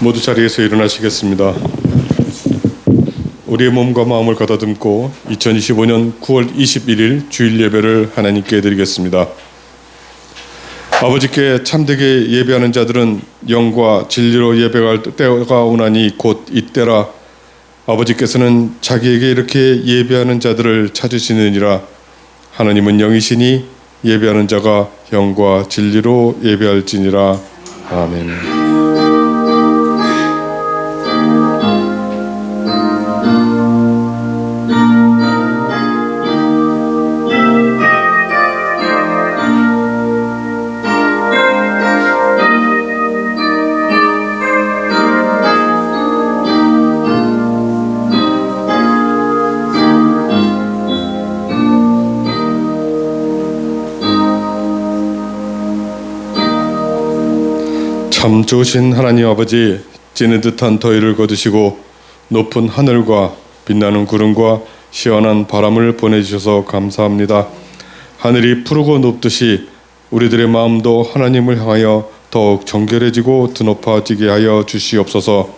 모두 자리에서 일어나시겠습니다. 우리의 몸과 마음을 가다듬고 2025년 9월 21일 주일 예배를 하나님께 드리겠습니다. 아버지께 참되게 예배하는 자들은 영과 진리로 예배할 때가 오나니 곧 이때라. 아버지께서는 자기에게 이렇게 예배하는 자들을 찾으시느니라. 하나님은 영이시니 예배하는 자가 영과 진리로 예배할지니라. 아멘. 참 좋으신 하나님 아버지, 찌는 듯한 더위를 거두시고 높은 하늘과 빛나는 구름과 시원한 바람을 보내주셔서 감사합니다. 하늘이 푸르고 높듯이 우리들의 마음도 하나님을 향하여 더욱 정결해지고 드높아지게 하여 주시옵소서.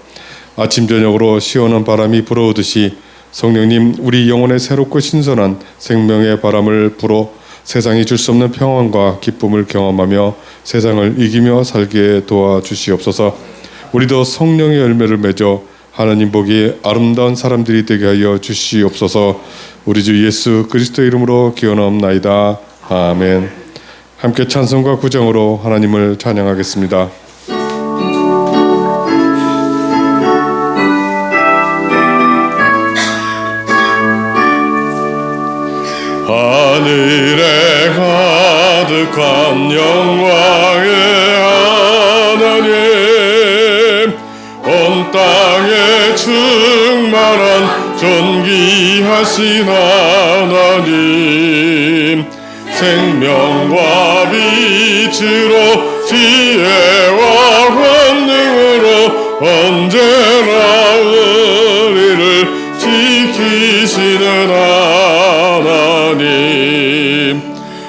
아침 저녁으로 시원한 바람이 불어오듯이 성령님, 우리 영혼에 새롭고 신선한 생명의 바람을 불어 세상이 줄 수 없는 평안과 기쁨을 경험하며 세상을 이기며 살게 도와주시옵소서. 우리도 성령의 열매를 맺어 하나님 보기에 아름다운 사람들이 되게 하여 주시옵소서. 우리 주 예수 그리스도의 이름으로 기원하옵나이다. 아멘. 함께 찬송과 구정으로 하나님을 찬양하겠습니다. 하늘에 가득한 영광의 하나님, 온 땅에 충만한 존귀하신 하나님, 생명과 빛으로 지혜와 권능으로 언제나 우리를 지키시는 하나님,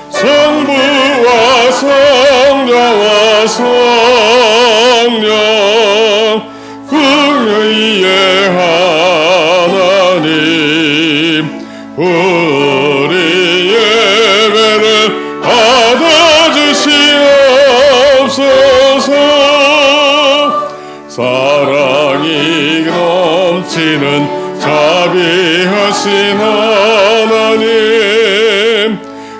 성부와 성자와 성령 궁의의 하나님, 우리 예배를 받아주시옵소서. 사랑이 넘치는 자비하신 하나님,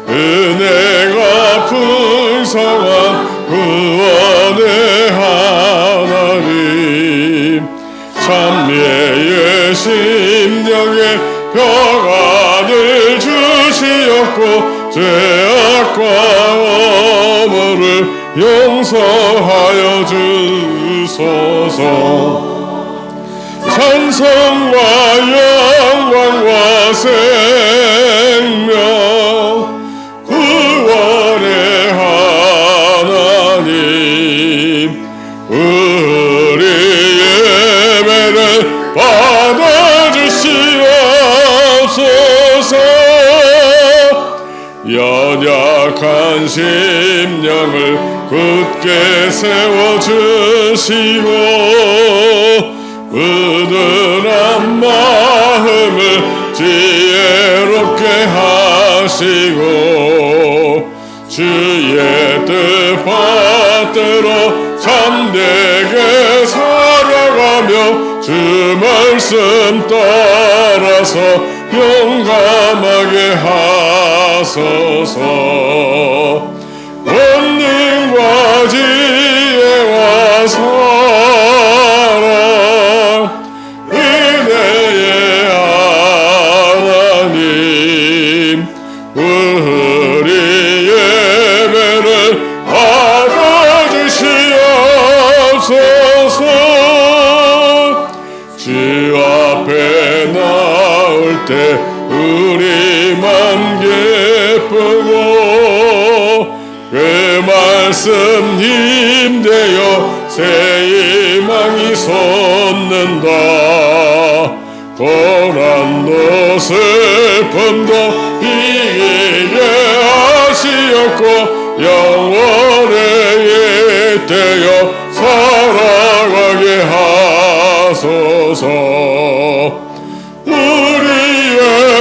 은혜가 풍성한 구원의 하나님, 찬미의 심령에 평안을 주시옵고 죄악과 허물을 용서하여 주소서. 찬송과 영광과 생명 구원의 하나님, 우리 예배를 받아주시옵소서. 연약한 심령을 굳게 세워주시고 은은한 마음을 지혜롭게 하시고 주의 뜻 받들어 참되게 살아가며 주 말씀 따라서 용감하게 하소서. 권능과 지혜와 사랑 은혜의 하나님, 우리 예배를 받아주시옵소서. 주 앞에 나올 때 우리만 기쁘고 그 말씀 힘되어 새 희망이 솟는다. 고난도 슬픔도 이기게 하시었고 영원에 잇대어 살아가게 하시옵소서.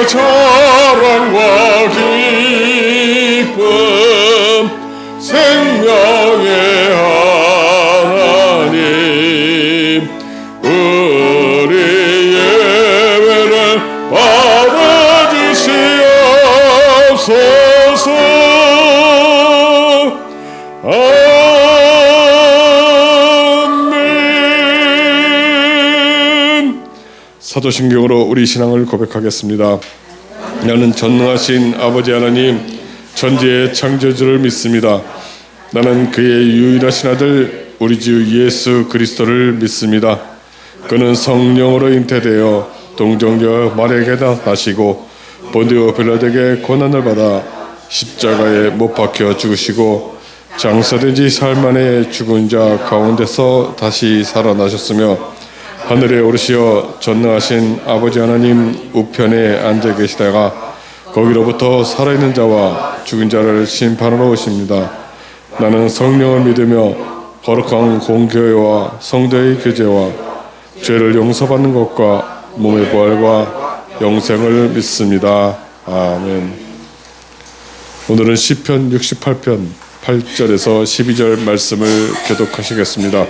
자랑과 기쁨 생명의 하나님 우리 예배를 받아주시옵소서. 아멘. 사도신경으로 우리 신앙을 고백하겠습니다. 나는 전능하신 아버지 하나님 천지의 창조주를 믿습니다. 나는 그의 유일하신 아들 우리 주 예수 그리스도를 믿습니다. 그는 성령으로 잉태되어 동정녀 마리아에게 나시고 본디오 빌라도에게 고난을 받아 십자가에 못 박혀 죽으시고 장사된 지 사흘 만에 죽은 자 가운데서 다시 살아나셨으며 하늘에 오르시어 전능하신 아버지 하나님 우편에 앉아 계시다가 거기로부터 살아있는 자와 죽은 자를 심판하러 오십니다. 나는 성령을 믿으며 거룩한 공교회와 성도의 교제와 죄를 용서받는 것과 몸의 부활과 영생을 믿습니다. 아멘. 오늘은 시편 68편 8절에서 12절 말씀을 교독하시겠습니다.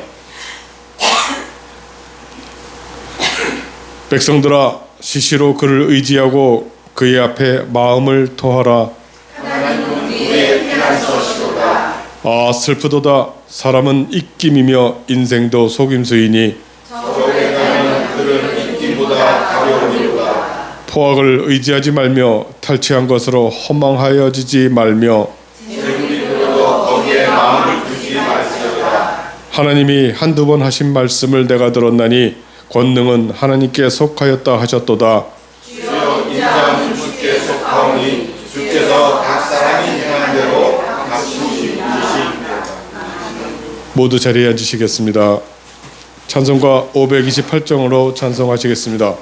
백성들아 시시로 그를 의지하고 그의 앞에 마음을 토하라. 하나님은 우리의 피난처시로다. 아 슬프도다. 사람은 입김이며 인생도 속임수이니 적에게 가면 그는 입김보다 가벼우니로다. 포악을 의지하지 말며 탈취한 것으로 허망하여지지 말며 재물이 들어도 거기에 마음을 두지 말지어다. 하나님이 한두 번 하신 말씀을 내가 들었나니 권능은 하나님께 속하였다 하셨도다. 주여 인자는 주께 속하오니 주께서 각 사람이 행한 대로 갚으시옵소서. 모두 자리에 앉으시겠습니다. 찬송가 528장으로 찬송하시겠습니다.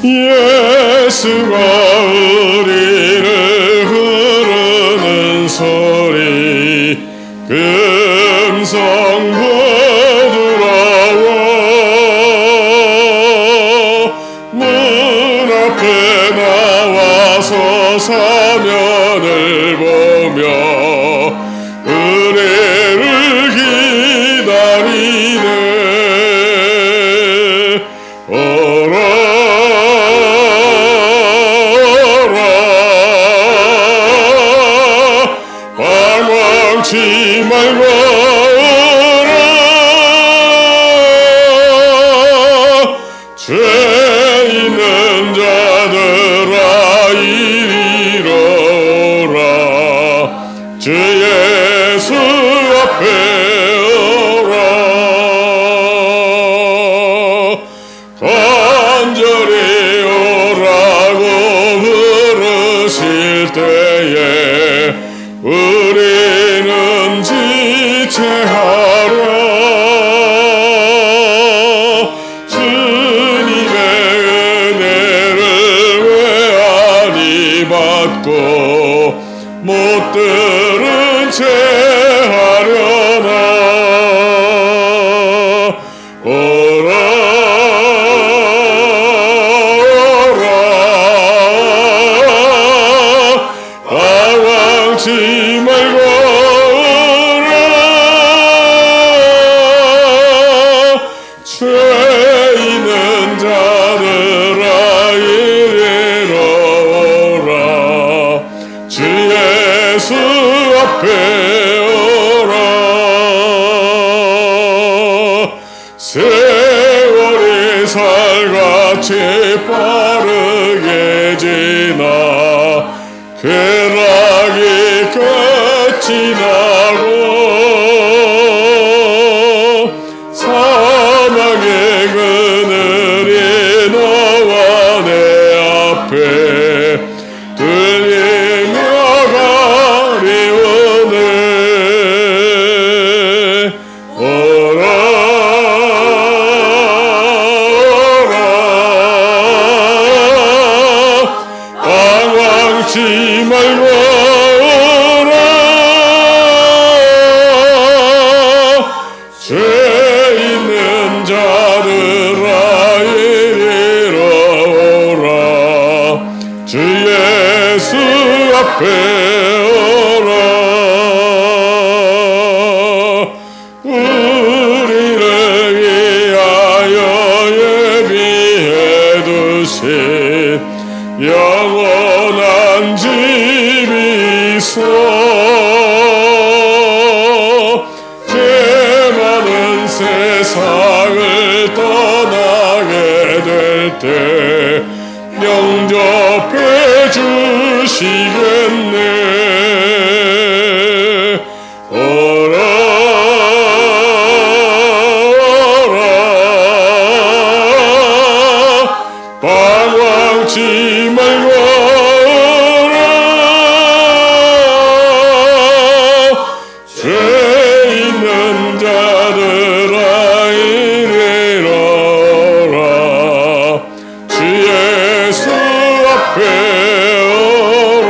예수가 우리를 부르는 소리 금성 부드러워 문 앞에 나와서 사면을 보며 은혜를 기다리네. 방황치 말고 오라. 죄 있는 자들아 이리로 오라. 주 예수 앞에 오라. 간절히 오라고 부르실 때에 우리는 지체하려 주님의 은혜를 왜 아니 받고 못 들은 채 하려나. 오라 방황치 말고 오라. 죄 있는 자들아 이리로 오라. 주 예수 앞에 오라. 세월이 살같이 빠르게 지나 쾌락이 끝이 나고 사망의 그늘이 너와 내 앞에 들리며 가리우네. 오라 오라 방황치 방황치 말고 오라. 죄 있는 자들아 이리로 오라. 주 예수 앞에 오라. 우리를 위하여 예비해 두신 영원한 집이 있어. 죄 많은 세상을 떠나게 될 때 영접해 주시겠네. 오라 오라 방황치 말고 오라. 죄 있는 자들아 이리로 오라. 주 예수 앞에 오라.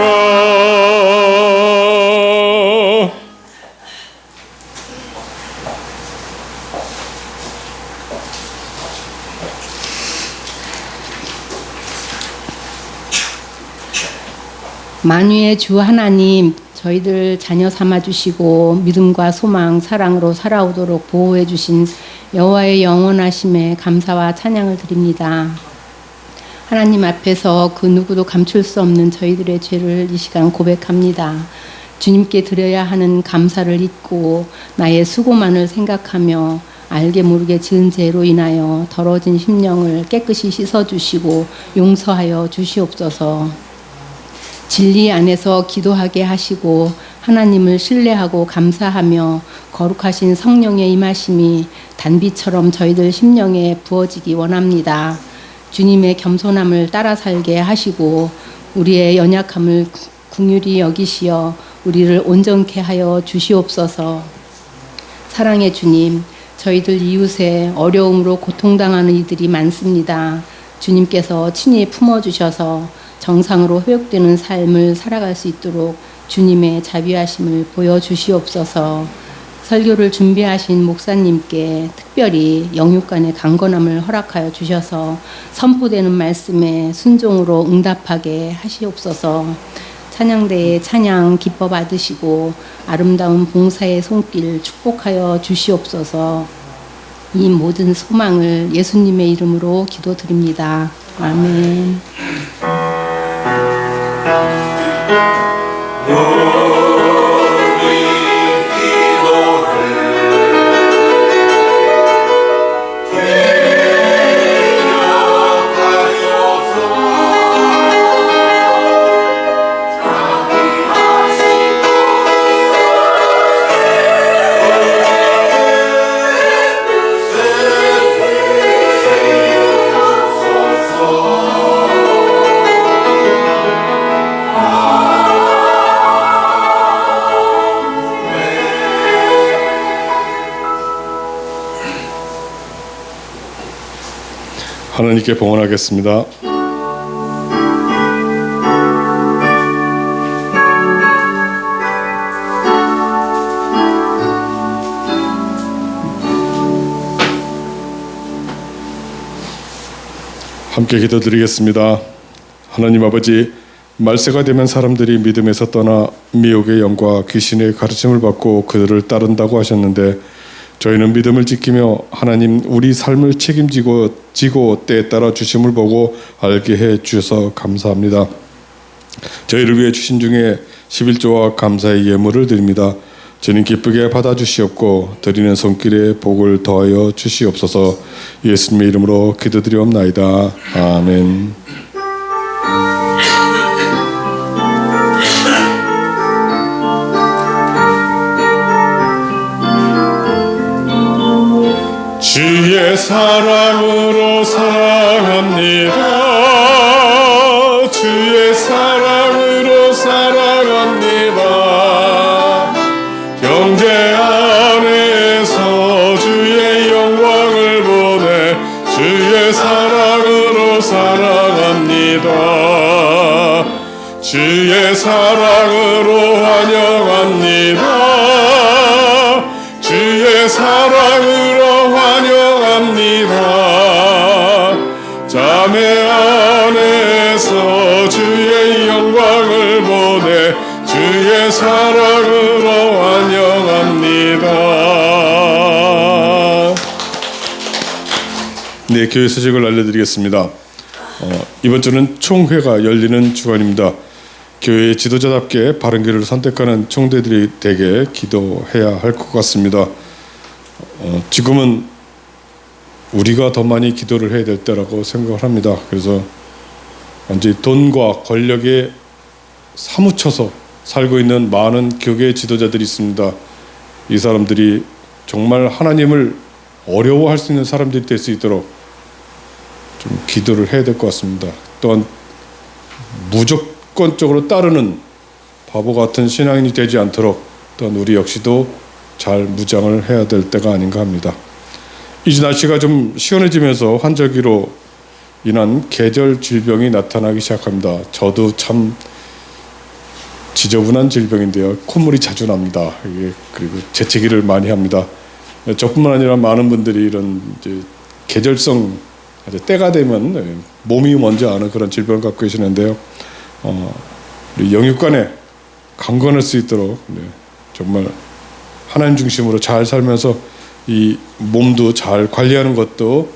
만유의 주 하나님, 저희들 자녀 삼아 주시고 믿음과 소망, 사랑으로 살아오도록 보호해 주신 여호와의 영원하심에 감사와 찬양을 드립니다. 하나님 앞에서 그 누구도 감출 수 없는 저희들의 죄를 이 시간 고백합니다. 주님께 드려야 하는 감사를 잊고 나의 수고만을 생각하며 알게 모르게 지은 죄로 인하여 더러워진 심령을 깨끗이 씻어주시고 용서하여 주시옵소서. 진리 안에서 기도하게 하시고 하나님을 신뢰하고 감사하며 거룩하신 성령의 임하심이 단비처럼 저희들 심령에 부어지기 원합니다. 주님의 겸손함을 따라 살게 하시고 우리의 연약함을 긍휼히 여기시어 우리를 온전케 하여 주시옵소서. 사랑의 주님, 저희들 이웃에 어려움으로 고통당하는 이들이 많습니다. 주님께서 친히 품어주셔서 정상으로 회복되는 삶을 살아갈 수 있도록 주님의 자비하심을 보여주시옵소서. 설교를 준비하신 목사님께 특별히 영육간의 강건함을 허락하여 주셔서 선포되는 말씀에 순종으로 응답하게 하시옵소서. 찬양대의 찬양 기뻐 받으시고 아름다운 봉사의 손길 축복하여 주시옵소서. 이 모든 소망을 예수님의 이름으로 기도드립니다. 아멘. 하나님께 봉헌하겠습니다. 함께 기도드리겠습니다. 하나님 아버지, 말세가 되면 사람들이 믿음에서 떠나 미혹의 영과 귀신의 가르침을 받고 그들을 따른다고 하셨는데, 저희는 믿음을 지키며 하나님 우리 삶을 책임지고 때에 따라 주심을 보고 알게 해 주셔서 감사합니다. 저희를 위해 주신 중에 11조와 감사의 예물을 드립니다. 주님 기쁘게 받아주시옵고 드리는 손길에 복을 더하여 주시옵소서. 예수님의 이름으로 기도드리옵나이다. 아멘. 주의 사랑으로 사랑합니다. 주의 사랑으로 사랑합니다. 형제 안에서 주의 영광을 보내 주의 사랑으로 사랑합니다. 주의 사랑으로 환영합니다. 주의 사랑으로 환영합니다. 자매 안에서 주의 영광을 보내 주의 사랑으로 환영합니다. 네, 교회 소식을 알려드리겠습니다. 이번 주는 총회가 열리는 주간입니다. 교회의 지도자답게 바른 길을 선택하는 총대들이 되게 기도해야 할 것 같습니다. 지금은 우리가 더 많이 기도를 해야 될 때라고 생각을 합니다. 그래서 완전히 돈과 권력에 사무쳐서 살고 있는 많은 교계 지도자들이 있습니다. 이 사람들이 정말 하나님을 어려워할 수 있는 사람들이 될 수 있도록 좀 기도를 해야 될 것 같습니다. 또한 무조건적으로 따르는 바보 같은 신앙인이 되지 않도록 또한 우리 역시도 잘 무장을 해야 될 때가 아닌가 합니다. 이제 날씨가 좀 시원해지면서 환절기로 인한 계절 질병이 나타나기 시작합니다. 저도 참 지저분한 질병인데요. 콧물이 자주 납니다. 그리고 재채기를 많이 합니다. 저뿐만 아니라 많은 분들이 이런 이제 계절성 때가 되면 몸이 먼저 아는 그런 질병을 갖고 계시는데요. 우리 영육간에 강건할 수 있도록 정말 하나님 중심으로 잘 살면서 이 몸도 잘 관리하는 것도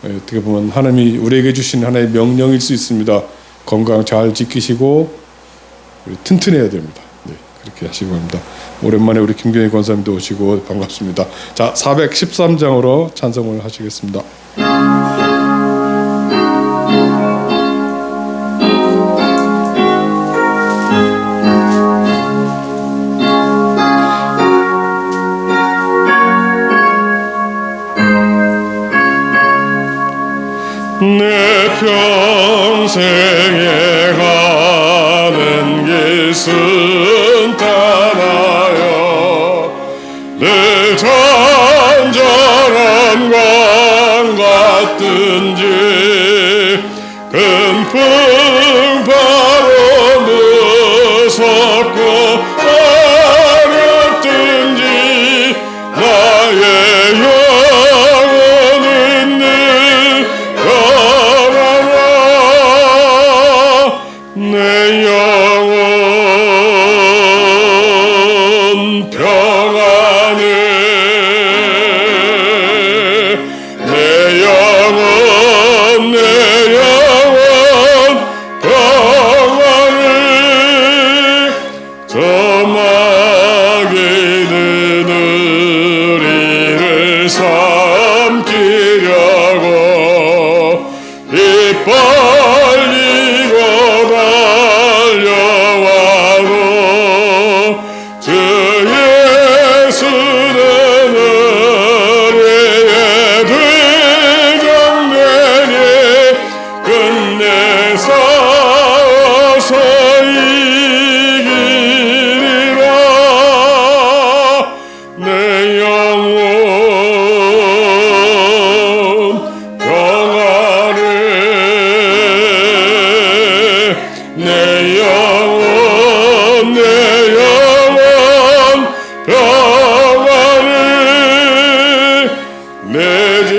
어떻게 보면 하나님이 우리에게 주신 하나의 명령일 수 있습니다. 건강 잘 지키시고 튼튼해야 됩니다. 네, 그렇게 하시기 바랍니다. 오랜만에 우리 김경희 권사님도 오시고 반갑습니다. 자, 413장으로 찬송을 하시겠습니다. 내 평생에 가는 길 순탄하여 늘 잔잔한 광 같든지 금풍 바로 무섭고 어렵든지 나의 영혼은 늘 내 영혼 평안해 내 영혼 평안해 저마귀는 우리를 삼키려고 이빨리고 달려와도 주 예수는 우리의 등정되니 끝내 싸워서 이기리라 내 영혼 평안해 내 영혼 평안해 내 죄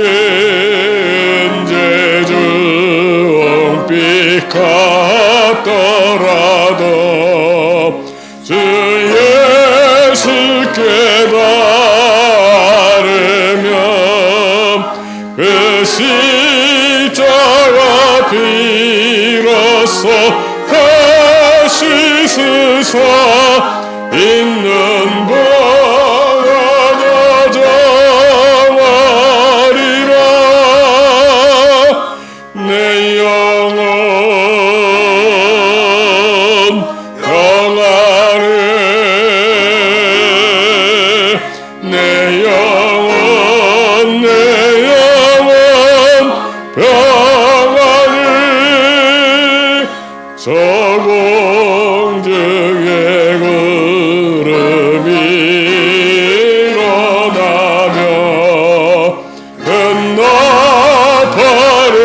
종빛 같더라도 주 예수께 따르면 그 십자가 비로소 다시 스사 있는 거가 정하리라 내 영혼 평안해 내 영혼 평안해 저공중에 구름이 일어나며 큰 나팔에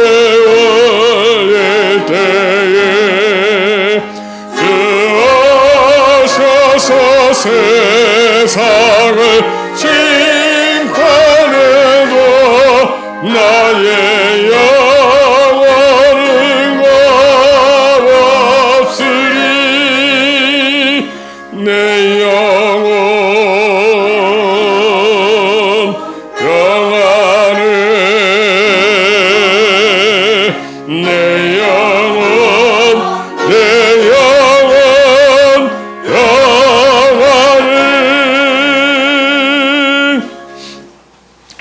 울릴 때에 주 세상을 심판해도 나의 영혼은 없으리. 내 영혼 평안해. 내 영혼 평안해.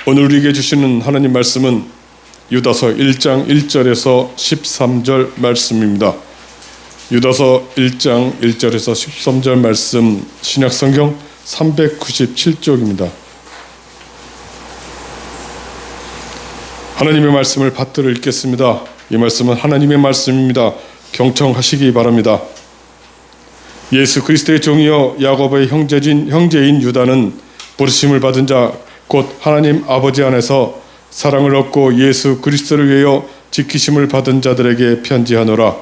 오늘 우리에게 주시는 하나님 말씀은 유다서 1장 1절에서 13절 말씀입니다. 유다서 1장 1절에서 13절 말씀, 신약성경 397쪽입니다. 하나님의 말씀을 받들어 읽겠습니다. 이 말씀은 하나님의 말씀입니다. 경청하시기 바랍니다. 예수 그리스도의 종이요 야곱의 형제인 유다는 부르심을 받은 자 곧 하나님 아버지 안에서 사랑을 얻고 예수 그리스도를 위하여 지키심을 받은 자들에게 편지하노라.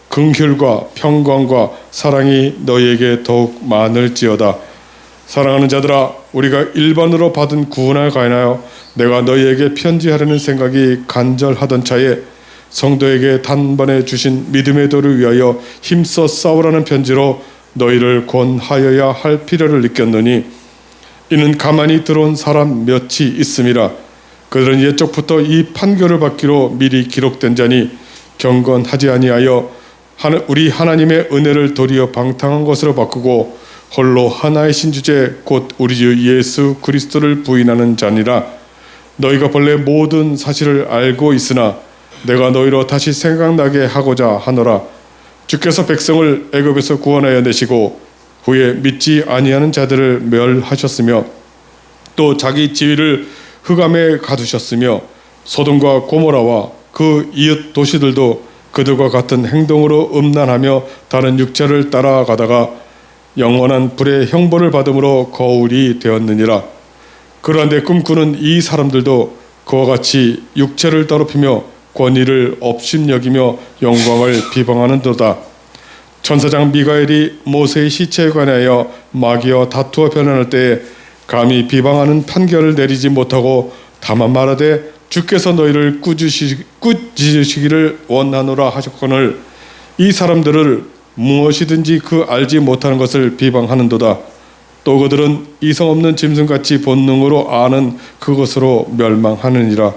긍휼과 평강과 사랑이 너희에게 더욱 많을지어다. 사랑하는 자들아, 우리가 일반으로 받은 구원을 가인하여 내가 너희에게 편지하려는 생각이 간절하던 차에 성도에게 단번에 주신 믿음의 도를 위하여 힘써 싸우라는 편지로 너희를 권하여야 할 필요를 느꼈느니 이는 가만히 들어온 사람 몇이 있음이라. 그들은 옛적부터 이 판결을 받기로 미리 기록된 자니 경건하지 아니하여 우리 하나님의 은혜를 도리어 방탕한 것으로 바꾸고 홀로 하나의 신주제 곧 우리 주 예수 그리스도를 부인하는 자니라. 너희가 본래 모든 사실을 알고 있으나 내가 너희로 다시 생각나게 하고자 하노라. 주께서 백성을 애굽에서 구원하여 내시고 후에 믿지 아니하는 자들을 멸하셨으며 또 자기 지위를 흑암에 가두셨으며 소돔과 고모라와 그 이웃 도시들도 그들과 같은 행동으로 음란하며 다른 육체를 따라가다가 영원한 불의 형벌을 받음으로 거울이 되었느니라. 그러한데 꿈꾸는 이 사람들도 그와 같이 육체를 더럽히며 권위를 업심여기며 영광을 비방하는도다. 천사장 미가엘이 모세의 시체에 관하여 마귀와 다투어 변론할 때에 감히 비방하는 판결을 내리지 못하고 다만 말하되 주께서 너희를 꾸짖으시기를 원하노라 하셨거늘 이 사람들을 무엇이든지 그 알지 못하는 것을 비방하는도다. 또 그들은 이성 없는 짐승같이 본능으로 아는 그것으로 멸망하느니라.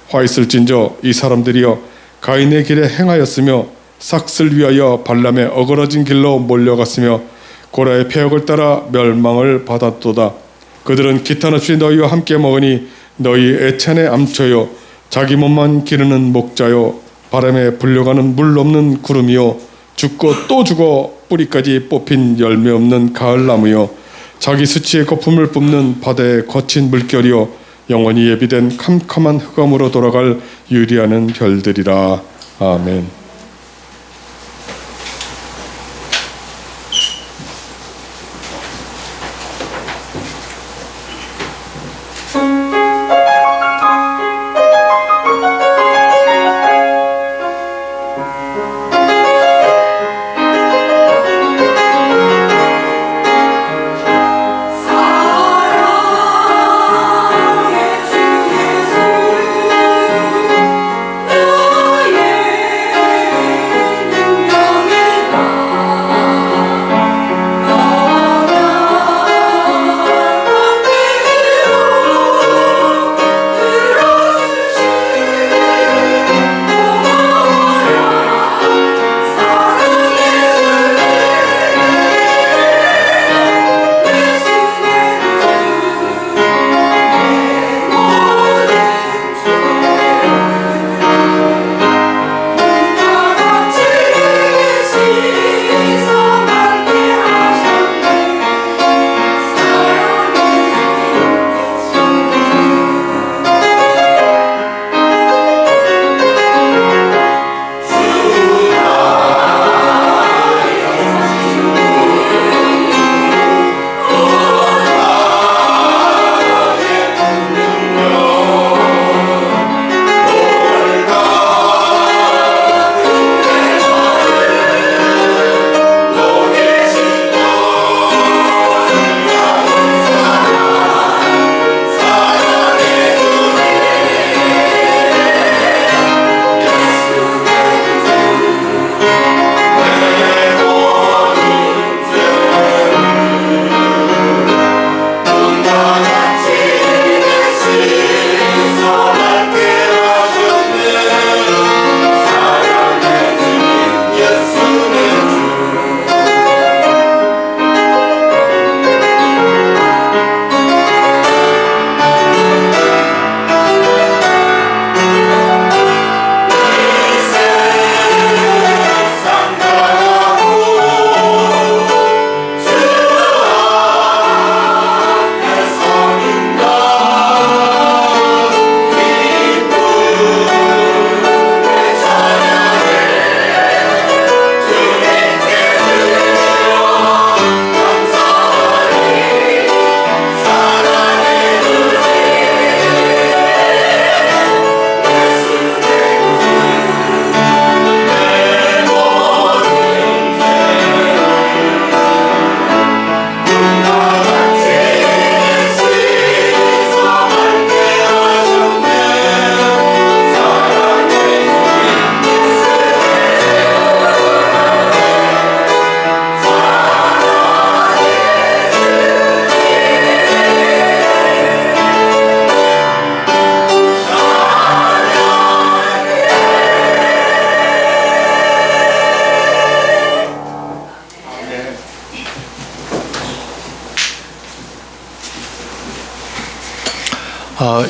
화 있을진저 이 사람들이여 가인의 길에 행하였으며 삭슬 위하여 발람의 어그러진 길로 몰려갔으며 고라의 폐역을 따라 멸망을 받았도다. 그들은 기탄 없이 너희와 함께 먹으니 너희 애찬의 암초요 자기 몸만 기르는 목자요 바람에 불려가는 물 없는 구름이요 죽고 또 죽어 뿌리까지 뽑힌 열매 없는 가을나무요 자기 수치의 거품을 뿜는 바다의 거친 물결이요 영원히 예비된 캄캄한 흑암으로 돌아갈 유리하는 별들이라. 아멘. 사랑의 주 예수 너의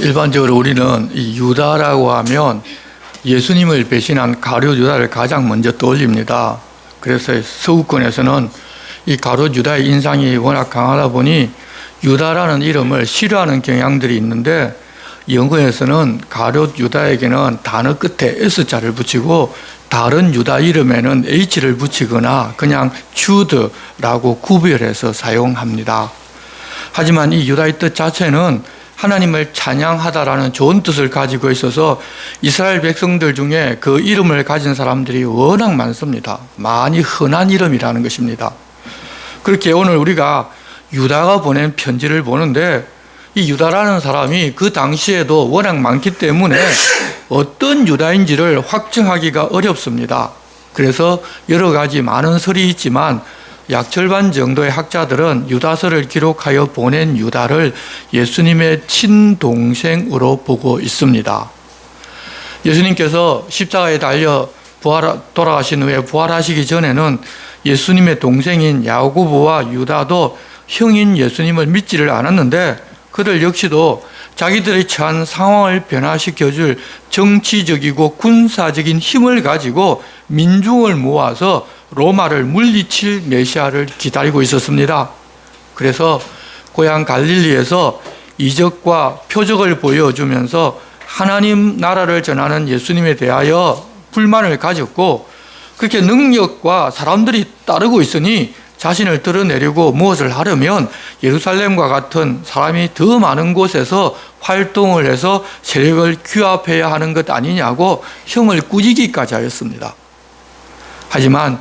일반적으로 우리는 이 유다라고 하면 예수님을 배신한 가룟 유다를 가장 먼저 떠올립니다. 그래서 서구권에서는 이 가룟 유다의 인상이 워낙 강하다 보니 유다라는 이름을 싫어하는 경향들이 있는데, 영어에서는 가룟 유다에게는 단어 끝에 S자를 붙이고 다른 유다 이름에는 H를 붙이거나 그냥 주드라고 구별해서 사용합니다. 하지만 이 유다의 뜻 자체는 하나님을 찬양하다라는 좋은 뜻을 가지고 있어서 이스라엘 백성들 중에 그 이름을 가진 사람들이 워낙 많습니다. 많이 흔한 이름이라는 것입니다. 그렇게 오늘 우리가 유다가 보낸 편지를 보는데, 이 유다라는 사람이 그 당시에도 워낙 많기 때문에 어떤 유다인지를 확정하기가 어렵습니다. 그래서 여러 가지 많은 설이 있지만 약 절반 정도의 학자들은 유다서를 기록하여 보낸 유다를 예수님의 친동생으로 보고 있습니다. 예수님께서 십자가에 달려 돌아가신 후에 부활하시기 전에는 예수님의 동생인 야고보와 유다도 형인 예수님을 믿지를 않았는데, 그들 역시도 자기들이 처한 상황을 변화시켜줄 정치적이고 군사적인 힘을 가지고 민중을 모아서 로마를 물리칠 메시아를 기다리고 있었습니다. 그래서 고향 갈릴리에서 이적과 표적을 보여주면서 하나님 나라를 전하는 예수님에 대하여 불만을 가졌고, 그렇게 능력과 사람들이 따르고 있으니 자신을 드러내려고 무엇을 하려면 예루살렘과 같은 사람이 더 많은 곳에서 활동을 해서 세력을 규합해야 하는 것 아니냐고 형을 꾸짖기까지 하였습니다. 하지만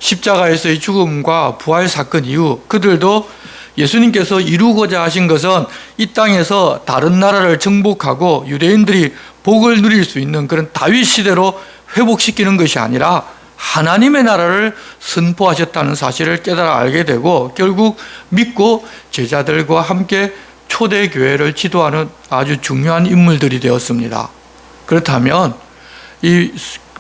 십자가에서의 죽음과 부활 사건 이후 그들도 예수님께서 이루고자 하신 것은 이 땅에서 다른 나라를 정복하고 유대인들이 복을 누릴 수 있는 그런 다윗 시대로 회복시키는 것이 아니라 하나님의 나라를 선포하셨다는 사실을 깨달아 알게 되고, 결국 믿고 제자들과 함께 초대교회를 지도하는 아주 중요한 인물들이 되었습니다. 그렇다면 이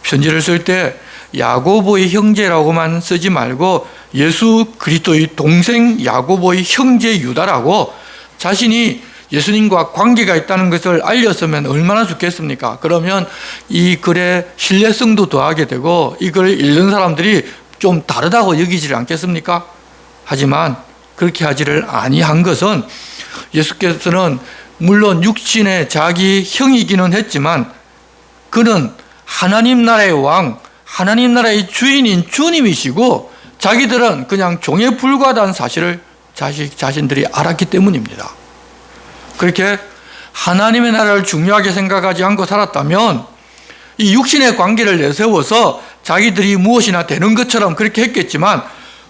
편지를 쓸 때 야고보의 형제라고만 쓰지 말고 예수 그리스도의 동생 야고보의 형제 유다라고 자신이 예수님과 관계가 있다는 것을 알렸으면 얼마나 좋겠습니까? 그러면 이 글의 신뢰성도 더하게 되고 이 글을 읽는 사람들이 좀 다르다고 여기지 않겠습니까? 하지만 그렇게 하지를 아니한 것은, 예수께서는 물론 육신의 자기 형이기는 했지만 그는 하나님 나라의 왕, 하나님 나라의 주인인 주님이시고 자기들은 그냥 종에 불과하다는 사실을 자신들이 알았기 때문입니다. 그렇게 하나님의 나라를 중요하게 생각하지 않고 살았다면 이 육신의 관계를 내세워서 자기들이 무엇이나 되는 것처럼 그렇게 했겠지만,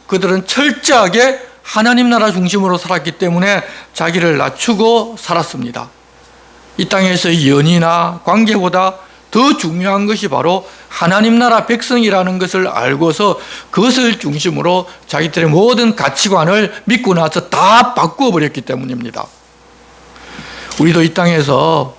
그들은 철저하게 하나님 나라 중심으로 살았기 때문에 자기를 낮추고 살았습니다. 이 땅에서의 연이나 관계보다 더 중요한 것이 바로 하나님 나라 백성이라는 것을 알고서 그것을 중심으로 자기들의 모든 가치관을 믿고 나서 다 바꾸어 버렸기 때문입니다. 우리도 이 땅에서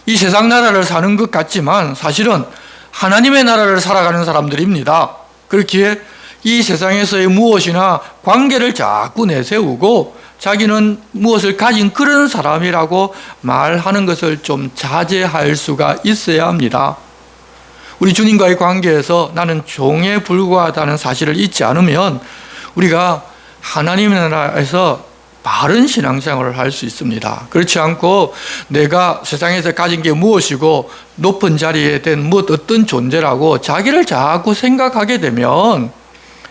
이 세상 나라를 사는 것 같지만 사실은 하나님의 나라를 살아가는 사람들입니다. 그렇기에 이 세상에서의 무엇이나 관계를 자꾸 내세우고 자기는 무엇을 가진 그런 사람이라고 말하는 것을 좀 자제할 수가 있어야 합니다. 우리 주님과의 관계에서 나는 종에 불과하다는 사실을 잊지 않으면 우리가 하나님의 나라에서 바른 신앙생활을 할 수 있습니다. 그렇지 않고 내가 세상에서 가진 게 무엇이고 높은 자리에 된 어떤 존재라고 자기를 자꾸 생각하게 되면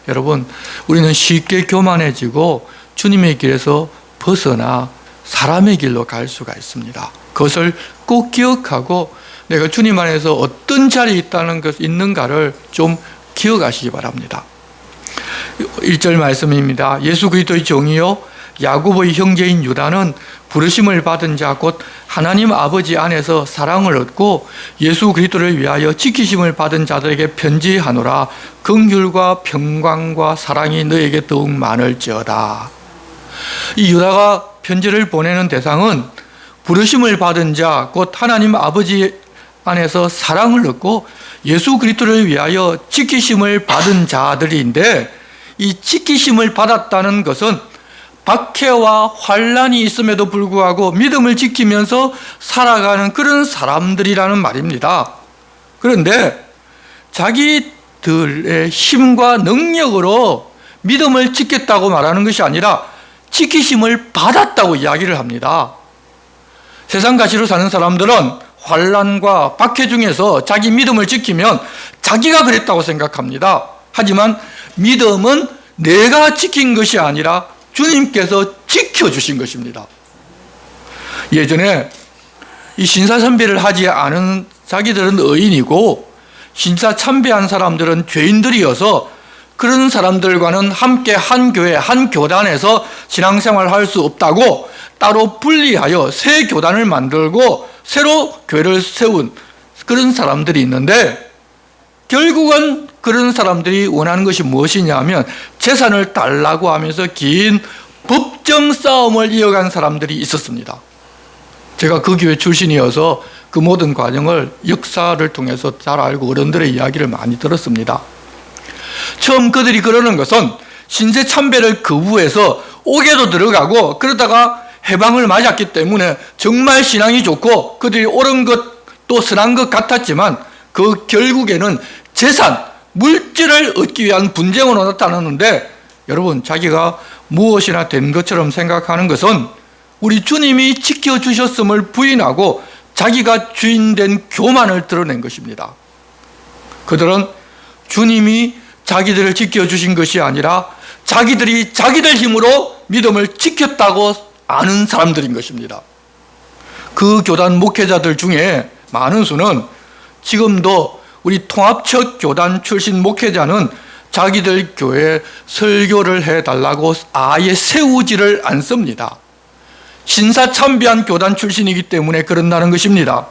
여러분, 우리는 쉽게 교만해지고 주님의 길에서 벗어나 사람의 길로 갈 수가 있습니다. 그것을 꼭 기억하고 내가 주님 안에서 어떤 자리에 있는가를 좀 기억하시기 바랍니다. 1절 말씀입니다. 예수 그리스도의 종이요 야고보의 형제인 유다는 부르심을 받은 자 곧 하나님 아버지 안에서 사랑을 얻고 예수 그리스도를 위하여 지키심을 받은 자들에게 편지하노라. 긍휼과 평강과 사랑이 너에게 더욱 많을지어다. 이 유다가 편지를 보내는 대상은 부르심을 받은 자 곧 하나님 아버지 안에서 사랑을 얻고 예수 그리스도를 위하여 지키심을 받은 자들인데, 이 지키심을 받았다는 것은 박해와 환란이 있음에도 불구하고 믿음을 지키면서 살아가는 그런 사람들이라는 말입니다. 그런데 자기들의 힘과 능력으로 믿음을 지켰다고 말하는 것이 아니라 지키심을 받았다고 이야기를 합니다. 세상 가치로 사는 사람들은 환란과 박해 중에서 자기 믿음을 지키면 자기가 그랬다고 생각합니다. 하지만 믿음은 내가 지킨 것이 아니라 주님께서 지켜주신 것입니다. 예전에 이 신사참배를 하지 않은 자기들은 의인이고 신사참배한 사람들은 죄인들이어서 그런 사람들과는 함께 한 교회, 한 교단에서 신앙생활을 할 수 없다고 따로 분리하여 새 교단을 만들고 새로 교회를 세운 그런 사람들이 있는데, 결국은 그런 사람들이 원하는 것이 무엇이냐 하면 재산을 달라고 하면서 긴 법정 싸움을 이어간 사람들이 있었습니다. 제가 그 교회 출신이어서 그 모든 과정을 역사를 통해서 잘 알고 어른들의 이야기를 많이 들었습니다. 처음 그들이 그러는 것은 신세 참배를 거부해서 옥에도 들어가고 그러다가 해방을 맞았기 때문에 정말 신앙이 좋고 그들이 옳은 것도 선한 것 같았지만 그 결국에는 재산, 물질을 얻기 위한 분쟁으로 나타나는데, 여러분, 자기가 무엇이나 된 것처럼 생각하는 것은 우리 주님이 지켜주셨음을 부인하고 자기가 주인된 교만을 드러낸 것입니다. 그들은 주님이 자기들을 지켜주신 것이 아니라 자기들이 자기들 힘으로 믿음을 지켰다고 아는 사람들인 것입니다. 그 교단 목회자들 중에 많은 수는 지금도 우리 통합적 교단 출신 목회자는 자기들 교회에 설교를 해달라고 아예 세우지를 않습니다. 신사참배한 교단 출신이기 때문에 그런다는 것입니다.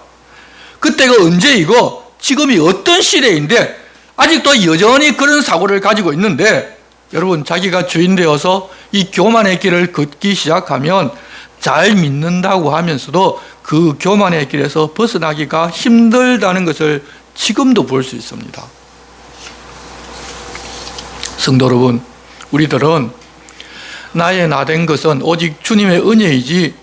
그때가 언제이고 지금이 어떤 시대인데 아직도 여전히 그런 사고를 가지고 있는데, 여러분, 자기가 주인 되어서 이 교만의 길을 걷기 시작하면 잘 믿는다고 하면서도 그 교만의 길에서 벗어나기가 힘들다는 것을 지금도 볼 수 있습니다. 성도 여러분, 우리들은 나의 나된 것은 오직 주님의 은혜이지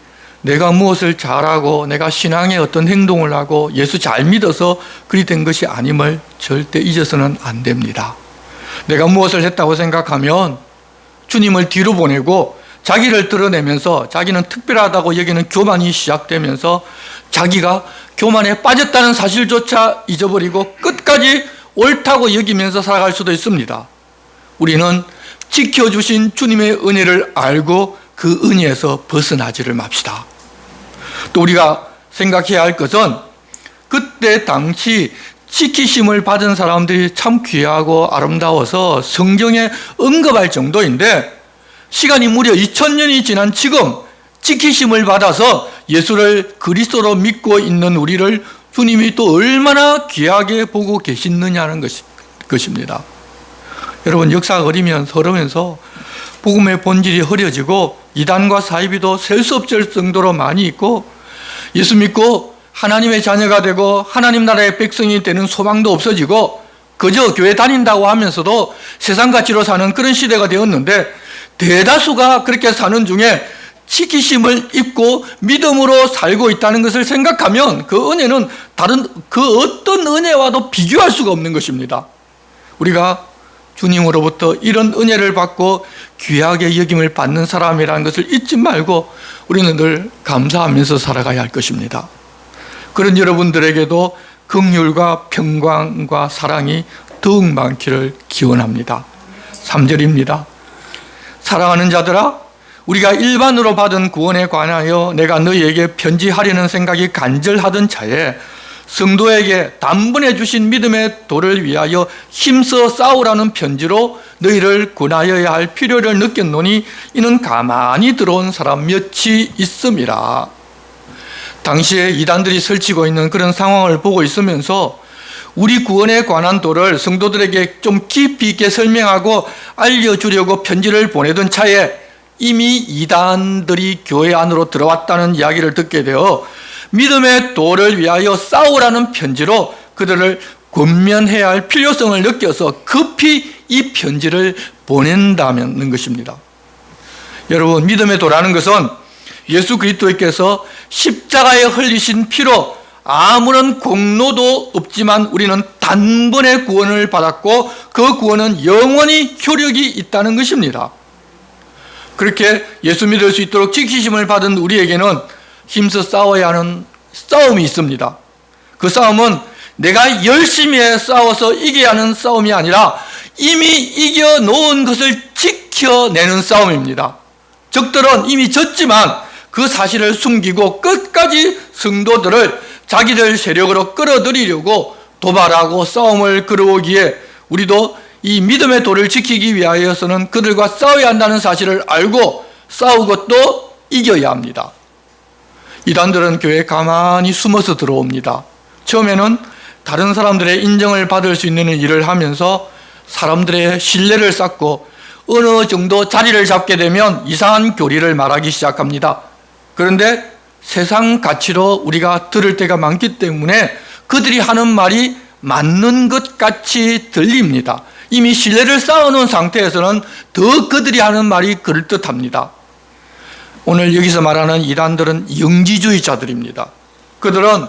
내가 무엇을 잘하고 내가 신앙의 어떤 행동을 하고 예수 잘 믿어서 그리 된 것이 아님을 절대 잊어서는 안 됩니다. 내가 무엇을 했다고 생각하면 주님을 뒤로 보내고 자기를 드러내면서 자기는 특별하다고 여기는 교만이 시작되면서 자기가 교만에 빠졌다는 사실조차 잊어버리고 끝까지 옳다고 여기면서 살아갈 수도 있습니다. 우리는 지켜주신 주님의 은혜를 알고 그 은혜에서 벗어나지를 맙시다. 또 우리가 생각해야 할 것은 그때 당시 지키심을 받은 사람들이 참 귀하고 아름다워서 성경에 언급할 정도인데, 시간이 무려 2000년이 지난 지금 지키심을 받아서 예수를 그리스도로 믿고 있는 우리를 주님이 또 얼마나 귀하게 보고 계시느냐는 것입니다. 여러분, 역사가 흐르면서 복음의 본질이 흐려지고 이단과 사이비도 셀 수 없을 정도로 많이 있고, 예수 믿고 하나님의 자녀가 되고 하나님 나라의 백성이 되는 소망도 없어지고 그저 교회 다닌다고 하면서도 세상 가치로 사는 그런 시대가 되었는데, 대다수가 그렇게 사는 중에 지키심을 입고 믿음으로 살고 있다는 것을 생각하면 그 은혜는 다른 그 어떤 은혜와도 비교할 수가 없는 것입니다. 우리가 주님으로부터 이런 은혜를 받고 귀하게 여김을 받는 사람이라는 것을 잊지 말고 우리는 늘 감사하면서 살아가야 할 것입니다. 그런 여러분들에게도 긍휼과 평강과 사랑이 더욱 많기를 기원합니다. 3절입니다. 사랑하는 자들아, 우리가 일반으로 받은 구원에 관하여 내가 너희에게 편지하려는 생각이 간절하던 차에 성도에게 단번에 주신 믿음의 도를 위하여 힘써 싸우라는 편지로 너희를 권하여야 할 필요를 느꼈노니 이는 가만히 들어온 사람 몇이 있음이라. 당시에 이단들이 설치고 있는 그런 상황을 보고 있으면서 우리 구원에 관한 도를 성도들에게 좀 깊이 있게 설명하고 알려주려고 편지를 보내던 차에 이미 이단들이 교회 안으로 들어왔다는 이야기를 듣게 되어 믿음의 도를 위하여 싸우라는 편지로 그들을 권면해야 할 필요성을 느껴서 급히 이 편지를 보낸다는 것입니다. 여러분, 믿음의 도라는 것은 예수 그리스도께서 십자가에 흘리신 피로 아무런 공로도 없지만 우리는 단번에 구원을 받았고 그 구원은 영원히 효력이 있다는 것입니다. 그렇게 예수 믿을 수 있도록 지키심을 받은 우리에게는 힘써 싸워야 하는 싸움이 있습니다. 그 싸움은 내가 열심히 싸워서 이겨야 하는 싸움이 아니라 이미 이겨놓은 것을 지켜내는 싸움입니다. 적들은 이미 졌지만 그 사실을 숨기고 끝까지 성도들을 자기들 세력으로 끌어들이려고 도발하고 싸움을 걸어오기에 우리도 이 믿음의 도를 지키기 위하여서는 그들과 싸워야 한다는 사실을 알고 싸우고 또 이겨야 합니다. 이단들은 교회에 가만히 숨어서 들어옵니다. 처음에는 다른 사람들의 인정을 받을 수 있는 일을 하면서 사람들의 신뢰를 쌓고 어느 정도 자리를 잡게 되면 이상한 교리를 말하기 시작합니다. 그런데 세상 가치로 우리가 들을 때가 많기 때문에 그들이 하는 말이 맞는 것 같이 들립니다. 이미 신뢰를 쌓아놓은 상태에서는 더 그들이 하는 말이 그럴듯합니다. 오늘 여기서 말하는 이단들은 영지주의자들입니다. 그들은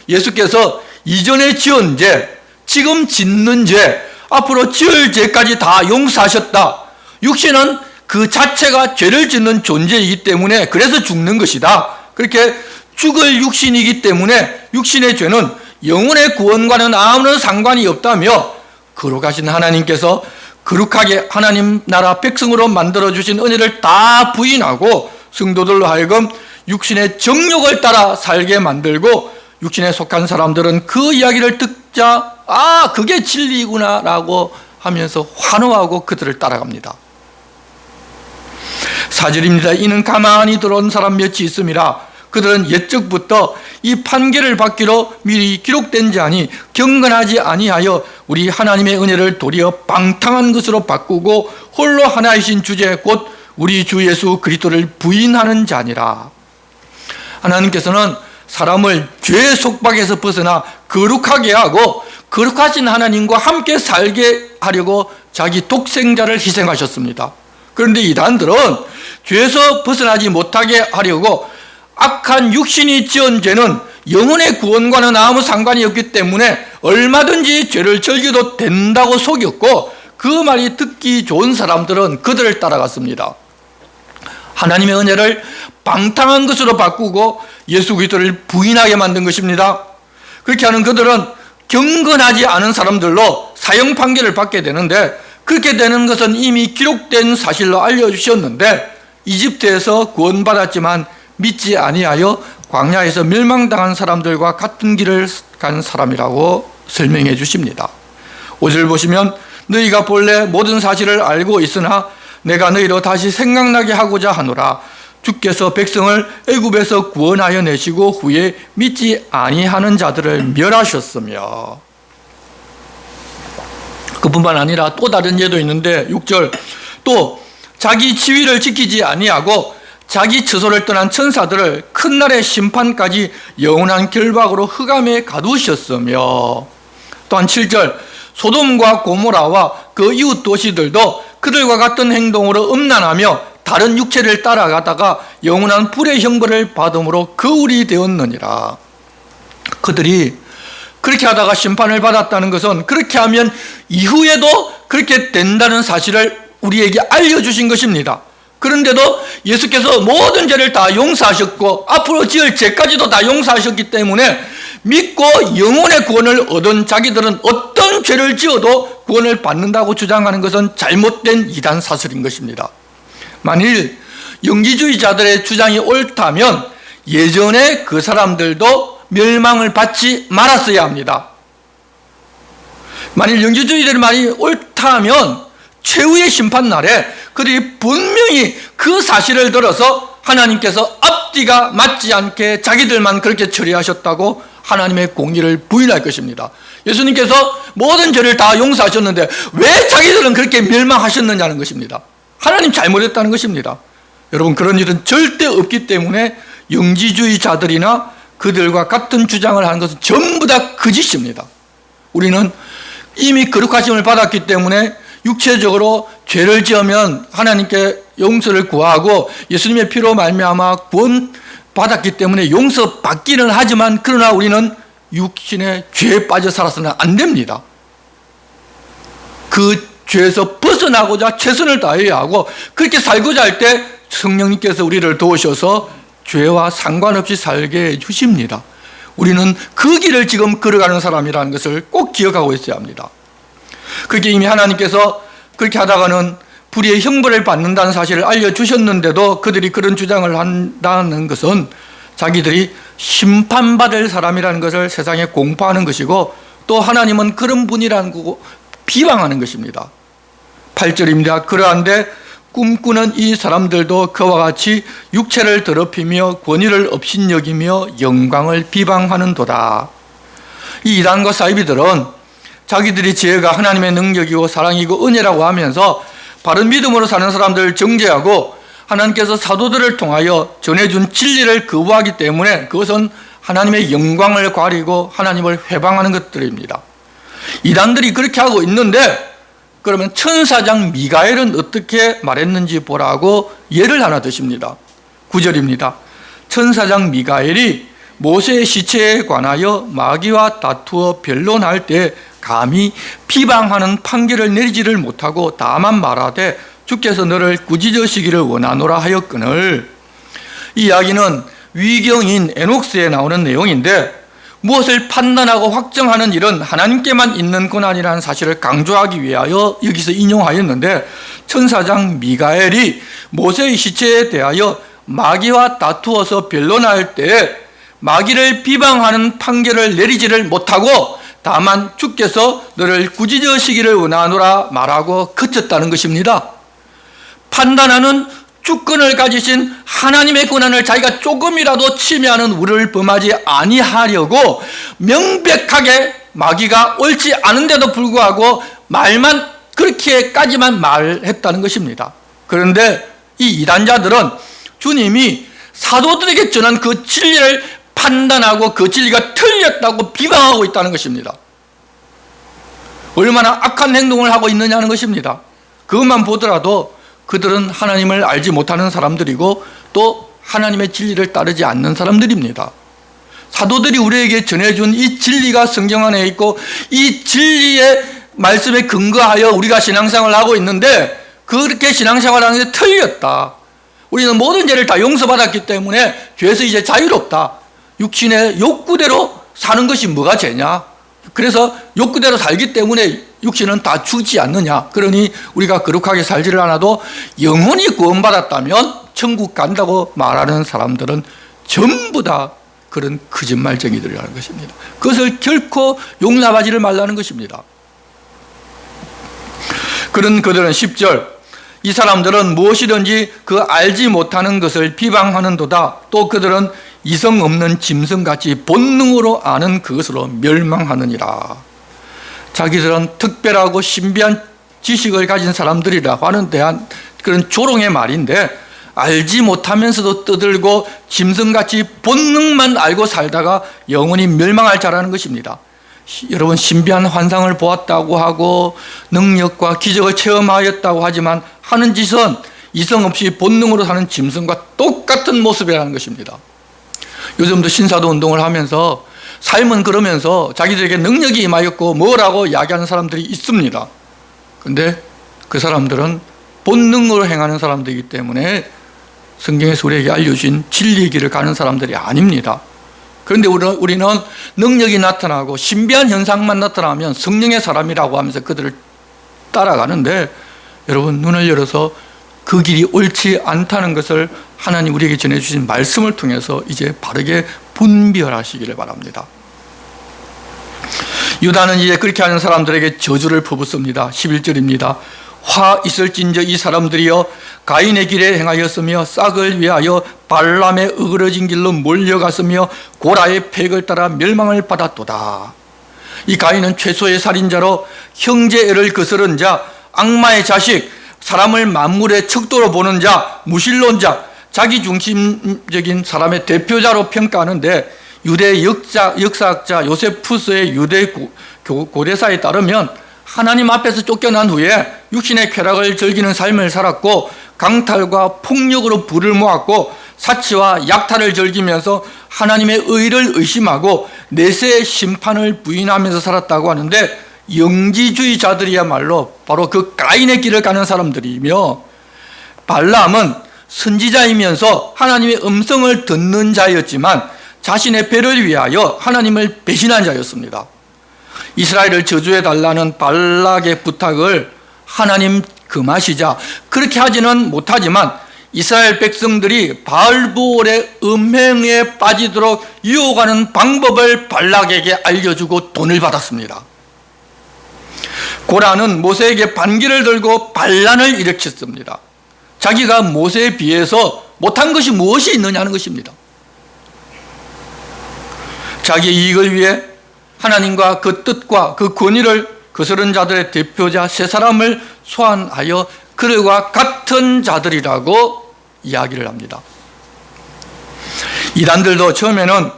예수께서 이전에 지은 죄, 지금 짓는 죄, 앞으로 지을 죄까지 다 용서하셨다. 육신은 그 자체가 죄를 짓는 존재이기 때문에 그래서 죽는 것이다. 그렇게 죽을 육신이기 때문에 육신의 죄는 영혼의 구원과는 아무런 상관이 없다며 거룩하신 하나님께서 거룩하게 하나님 나라 백성으로 만들어주신 은혜를 다 부인하고 성도들로 하여금 육신의 정욕을 따라 살게 만들고 육신에 속한 사람들은 그 이야기를 듣자 그게 진리구나 라고 하면서 환호하고 그들을 따라갑니다. 4절입니다. 이는 가만히 들어온 사람 몇이 있음이라. 그들은 옛적부터 이 판결을 받기로 미리 기록된 자니 경건하지 아니하여 우리 하나님의 은혜를 도리어 방탕한 것으로 바꾸고 홀로 하나이신 주제 곧 우리 주 예수 그리스도를 부인하는 자니라. 하나님께서는 사람을 죄의 속박에서 벗어나 거룩하게 하고 거룩하신 하나님과 함께 살게 하려고 자기 독생자를 희생하셨습니다. 그런데 이단들은 죄에서 벗어나지 못하게 하려고 악한 육신이 지은 죄는 영혼의 구원과는 아무 상관이 없기 때문에 얼마든지 죄를 즐겨도 된다고 속였고 그 말이 듣기 좋은 사람들은 그들을 따라갔습니다. 하나님의 은혜를 방탕한 것으로 바꾸고 예수 그리스도를 부인하게 만든 것입니다. 그렇게 하는 그들은 경건하지 않은 사람들로 사형 판결을 받게 되는데 그렇게 되는 것은 이미 기록된 사실로 알려주셨는데 이집트에서 구원받았지만 믿지 아니하여 광야에서 멸망당한 사람들과 같은 길을 간 사람이라고 설명해 주십니다. 5절 보시면 너희가 본래 모든 사실을 알고 있으나 내가 너희로 다시 생각나게 하고자 하노라. 주께서 백성을 애굽에서 구원하여 내시고 후에 믿지 아니하는 자들을 멸하셨으며. 그뿐만 아니라 또 다른 예도 있는데 6절 또 자기 지위를 지키지 아니하고 자기 처소를 떠난 천사들을 큰 날의 심판까지 영원한 결박으로 흑암에 가두셨으며. 또한 7절 소돔과 고모라와 그 이웃 도시들도 그들과 같은 행동으로 음란하며 다른 육체를 따라가다가 영원한 불의 형벌을 받음으로 거울이 되었느니라. 그들이 그렇게 하다가 심판을 받았다는 것은 그렇게 하면 이후에도 그렇게 된다는 사실을 우리에게 알려주신 것입니다. 그런데도 예수께서 모든 죄를 다 용서하셨고 앞으로 지을 죄까지도 다 용서하셨기 때문에 믿고 영혼의 구원을 얻은 자기들은 어떤 죄를 지어도 구원을 받는다고 주장하는 것은 잘못된 이단 사설인 것입니다. 만일 영지주의자들의 주장이 옳다면 예전에 그 사람들도 멸망을 받지 말았어야 합니다. 만일 영지주의들의 말이 옳다면 최후의 심판날에 그들이 분명히 그 사실을 들어서 하나님께서 앞뒤가 맞지 않게 자기들만 그렇게 처리하셨다고 하나님의 공의를 부인할 것입니다. 예수님께서 모든 죄를 다 용서하셨는데 왜 자기들은 그렇게 멸망하셨느냐는 것입니다. 하나님 잘못했다는 것입니다. 여러분, 그런 일은 절대 없기 때문에 영지주의자들이나 그들과 같은 주장을 하는 것은 전부 다 거짓입니다. 우리는 이미 거룩하심을 받았기 때문에 육체적으로 죄를 지으면 하나님께 용서를 구하고 예수님의 피로 말미암아 구원 받았기 때문에 용서받기는 하지만 그러나 우리는 육신의 죄에 빠져 살아서는 안 됩니다. 그 죄에서 벗어나고자 최선을 다해야 하고 그렇게 살고자 할 때 성령님께서 우리를 도우셔서 죄와 상관없이 살게 해 주십니다. 우리는 그 길을 지금 걸어가는 사람이라는 것을 꼭 기억하고 있어야 합니다. 그렇게 이미 하나님께서 그렇게 하다가는 불의의 형벌을 받는다는 사실을 알려주셨는데도 그들이 그런 주장을 한다는 것은 자기들이 심판받을 사람이라는 것을 세상에 공포하는 것이고 또 하나님은 그런 분이라는 거고 비방하는 것입니다. 8절입니다. 그러한데 꿈꾸는 이 사람들도 그와 같이 육체를 더럽히며 권위를 업신여기며 영광을 비방하는도다. 이 이단과 사이비들은 자기들이 지혜가 하나님의 능력이고 사랑이고 은혜라고 하면서 바른 믿음으로 사는 사람들을 정죄하고 하나님께서 사도들을 통하여 전해준 진리를 거부하기 때문에 그것은 하나님의 영광을 가리고 하나님을 회방하는 것들입니다. 이단들이 그렇게 하고 있는데 그러면 천사장 미가엘은 어떻게 말했는지 보라고 예를 하나 드십니다. 9절입니다. 천사장 미가엘이 모세의 시체에 관하여 마귀와 다투어 변론할 때 감히 비방하는 판결을 내리지를 못하고 다만 말하되 주께서 너를 꾸짖으시기를 원하노라 하였거늘. 이 이야기는 위경인 에녹스에 나오는 내용인데 무엇을 판단하고 확정하는 일은 하나님께만 있는 권한이라는 사실을 강조하기 위하여 여기서 인용하였는데 천사장 미가엘이 모세의 시체에 대하여 마귀와 다투어서 변론할 때 마귀를 비방하는 판결을 내리지를 못하고 다만 주께서 너를 꾸짖으시기를 원하노라 말하고 그쳤다는 것입니다. 판단하는 주권을 가지신 하나님의 권한을 자기가 조금이라도 침해하는 우를 범하지 아니하려고 명백하게 마귀가 옳지 않은데도 불구하고 말만 그렇게까지만 말했다는 것입니다. 그런데 이 이단자들은 주님이 사도들에게 전한 그 진리를 판단하고 그 진리가 틀렸다고 비방하고 있다는 것입니다. 얼마나 악한 행동을 하고 있느냐는 것입니다. 그것만 보더라도 그들은 하나님을 알지 못하는 사람들이고 또 하나님의 진리를 따르지 않는 사람들입니다. 사도들이 우리에게 전해준 이 진리가 성경 안에 있고 이 진리의 말씀에 근거하여 우리가 신앙생활을 하고 있는데 그렇게 신앙생활하는 게 틀렸다. 우리는 모든 죄를 다 용서받았기 때문에 죄에서 이제 자유롭다. 육신의 욕구대로 사는 것이 뭐가 죄냐? 그래서 욕구대로 살기 때문에 육신은 다 죽지 않느냐? 그러니 우리가 거룩하게 살지를 않아도 영혼이 구원받았다면 천국 간다고 말하는 사람들은 전부 다 그런 거짓말쟁이들이라는 것입니다. 그것을 결코 용납하지를 말라는 것입니다. 그런 그들은 10절 이 사람들은 무엇이든지 그 알지 못하는 것을 비방하는도다. 또 그들은 이성 없는 짐승같이 본능으로 아는 그것으로 멸망하느니라. 자기들은 특별하고 신비한 지식을 가진 사람들이라고 하는 대한 그런 조롱의 말인데 알지 못하면서도 떠들고 짐승같이 본능만 알고 살다가 영원히 멸망할 자라는 것입니다. 여러분 신비한 환상을 보았다고 하고 능력과 기적을 체험하였다고 하지만 하는 짓은 이성 없이 본능으로 사는 짐승과 똑같은 모습이라는 것입니다. 요즘도 신사도 운동을 하면서 삶은 그러면서 자기들에게 능력이 임하였고 뭐라고 이야기하는 사람들이 있습니다. 그런데 그 사람들은 본능으로 행하는 사람들이기 때문에 성경에서 우리에게 알려주신 진리의 길을 가는 사람들이 아닙니다. 그런데 우리는 능력이 나타나고 신비한 현상만 나타나면 성령의 사람이라고 하면서 그들을 따라가는데 여러분 눈을 열어서 그 길이 옳지 않다는 것을 하나님 우리에게 전해주신 말씀을 통해서 이제 바르게 분별하시기를 바랍니다. 유다는 이제 그렇게 하는 사람들에게 저주를 퍼붓습니다. 11절입니다. 화 있을진저 이 사람들이여 가인의 길에 행하였으며 싹을 위하여 발람의 어그러진 길로 몰려갔으며 고라의 팩을 따라 멸망을 받았도다. 이 가인은 최소의 살인자로 형제애를 거스른 자, 악마의 자식, 사람을 만물의 척도로 보는 자, 무신론자, 자기중심적인 사람의 대표자로 평가하는데 유대 역사학자 요세푸스의 유대 고대사에 따르면 하나님 앞에서 쫓겨난 후에 육신의 쾌락을 즐기는 삶을 살았고 강탈과 폭력으로 부를 모았고 사치와 약탈을 즐기면서 하나님의 의를 의심하고 내세의 심판을 부인하면서 살았다고 하는데, 영지주의자들이야말로 바로 그 가인의 길을 가는 사람들이며, 발람은 선지자이면서 하나님의 음성을 듣는 자였지만 자신의 배를 위하여 하나님을 배신한 자였습니다. 이스라엘을 저주해달라는 발락의 부탁을 하나님 금하시자 그렇게 하지는 못하지만 이스라엘 백성들이 바알보올의 음행에 빠지도록 유혹하는 방법을 발락에게 알려주고 돈을 받았습니다. 고라는 모세에게 반기를 들고 반란을 일으켰습니다. 자기가 모세에 비해서 못한 것이 무엇이 있느냐는 것입니다. 자기의 이익을 위해 하나님과 그 뜻과 그 권위를 거스른 자들의 대표자 세 사람을 소환하여 그들과 같은 자들이라고 이야기를 합니다. 이단들도 처음에는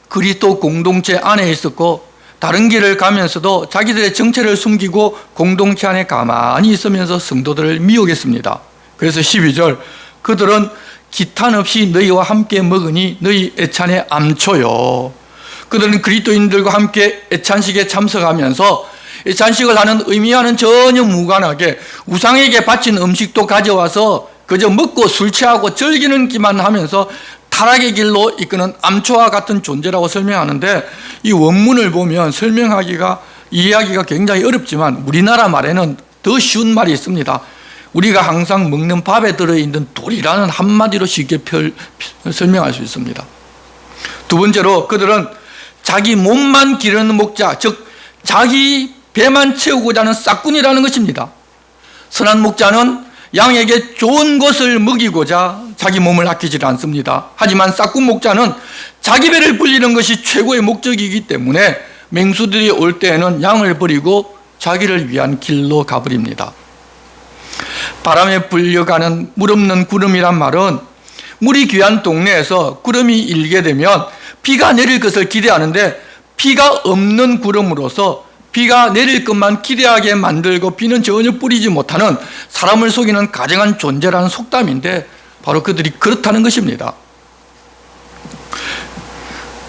그리스도 공동체 안에 있었고 다른 길을 가면서도 자기들의 정체를 숨기고 공동체 안에 가만히 있으면서 성도들을 미혹했습니다. 그래서 12절, 그들은 기탄 없이 너희와 함께 먹으니 너희 애찬에 암초요. 그들은 그리스도인들과 함께 애찬식에 참석하면서 애찬식을 하는 의미와는 전혀 무관하게 우상에게 바친 음식도 가져와서 그저 먹고 술 취하고 즐기는 기만 하면서 타락의 길로 이끄는 암초와 같은 존재라고 설명하는데, 이 원문을 보면 이해하기가 굉장히 어렵지만 우리나라 말에는 더 쉬운 말이 있습니다. 우리가 항상 먹는 밥에 들어있는 돌이라는 한마디로 쉽게 설명할 수 있습니다. 두 번째로 그들은 자기 몸만 기르는 목자, 즉 자기 배만 채우고자 하는 싹군이라는 것입니다. 선한 목자는 양에게 좋은 것을 먹이고자 자기 몸을 아끼지 않습니다. 하지만 싹군 목자는 자기 배를 불리는 것이 최고의 목적이기 때문에 맹수들이 올 때에는 양을 버리고 자기를 위한 길로 가버립니다. 바람에 불려가는 물 없는 구름이란 말은 물이 귀한 동네에서 구름이 일게 되면 비가 내릴 것을 기대하는데 비가 없는 구름으로서 비가 내릴 것만 기대하게 만들고 비는 전혀 뿌리지 못하는 사람을 속이는 가증한 존재라는 속담인데 바로 그들이 그렇다는 것입니다.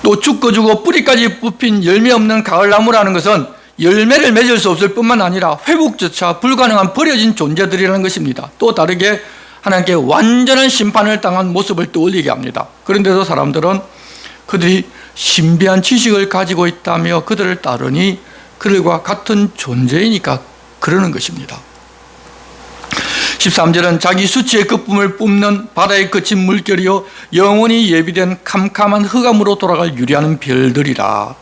또 죽고 뿌리까지 뽑힌 열매 없는 가을나무라는 것은 열매를 맺을 수 없을 뿐만 아니라 회복조차 불가능한 버려진 존재들이라는 것입니다. 또 다르게 하나님께 완전한 심판을 당한 모습을 떠올리게 합니다. 그런데도 사람들은 그들이 신비한 지식을 가지고 있다며 그들을 따르니 그들과 같은 존재이니까 그러는 것입니다. 13절은 자기 수치의 거품을 뿜는 바다에 그친 물결이요 영원히 예비된 캄캄한 흑암으로 돌아갈 유리하는 별들이라.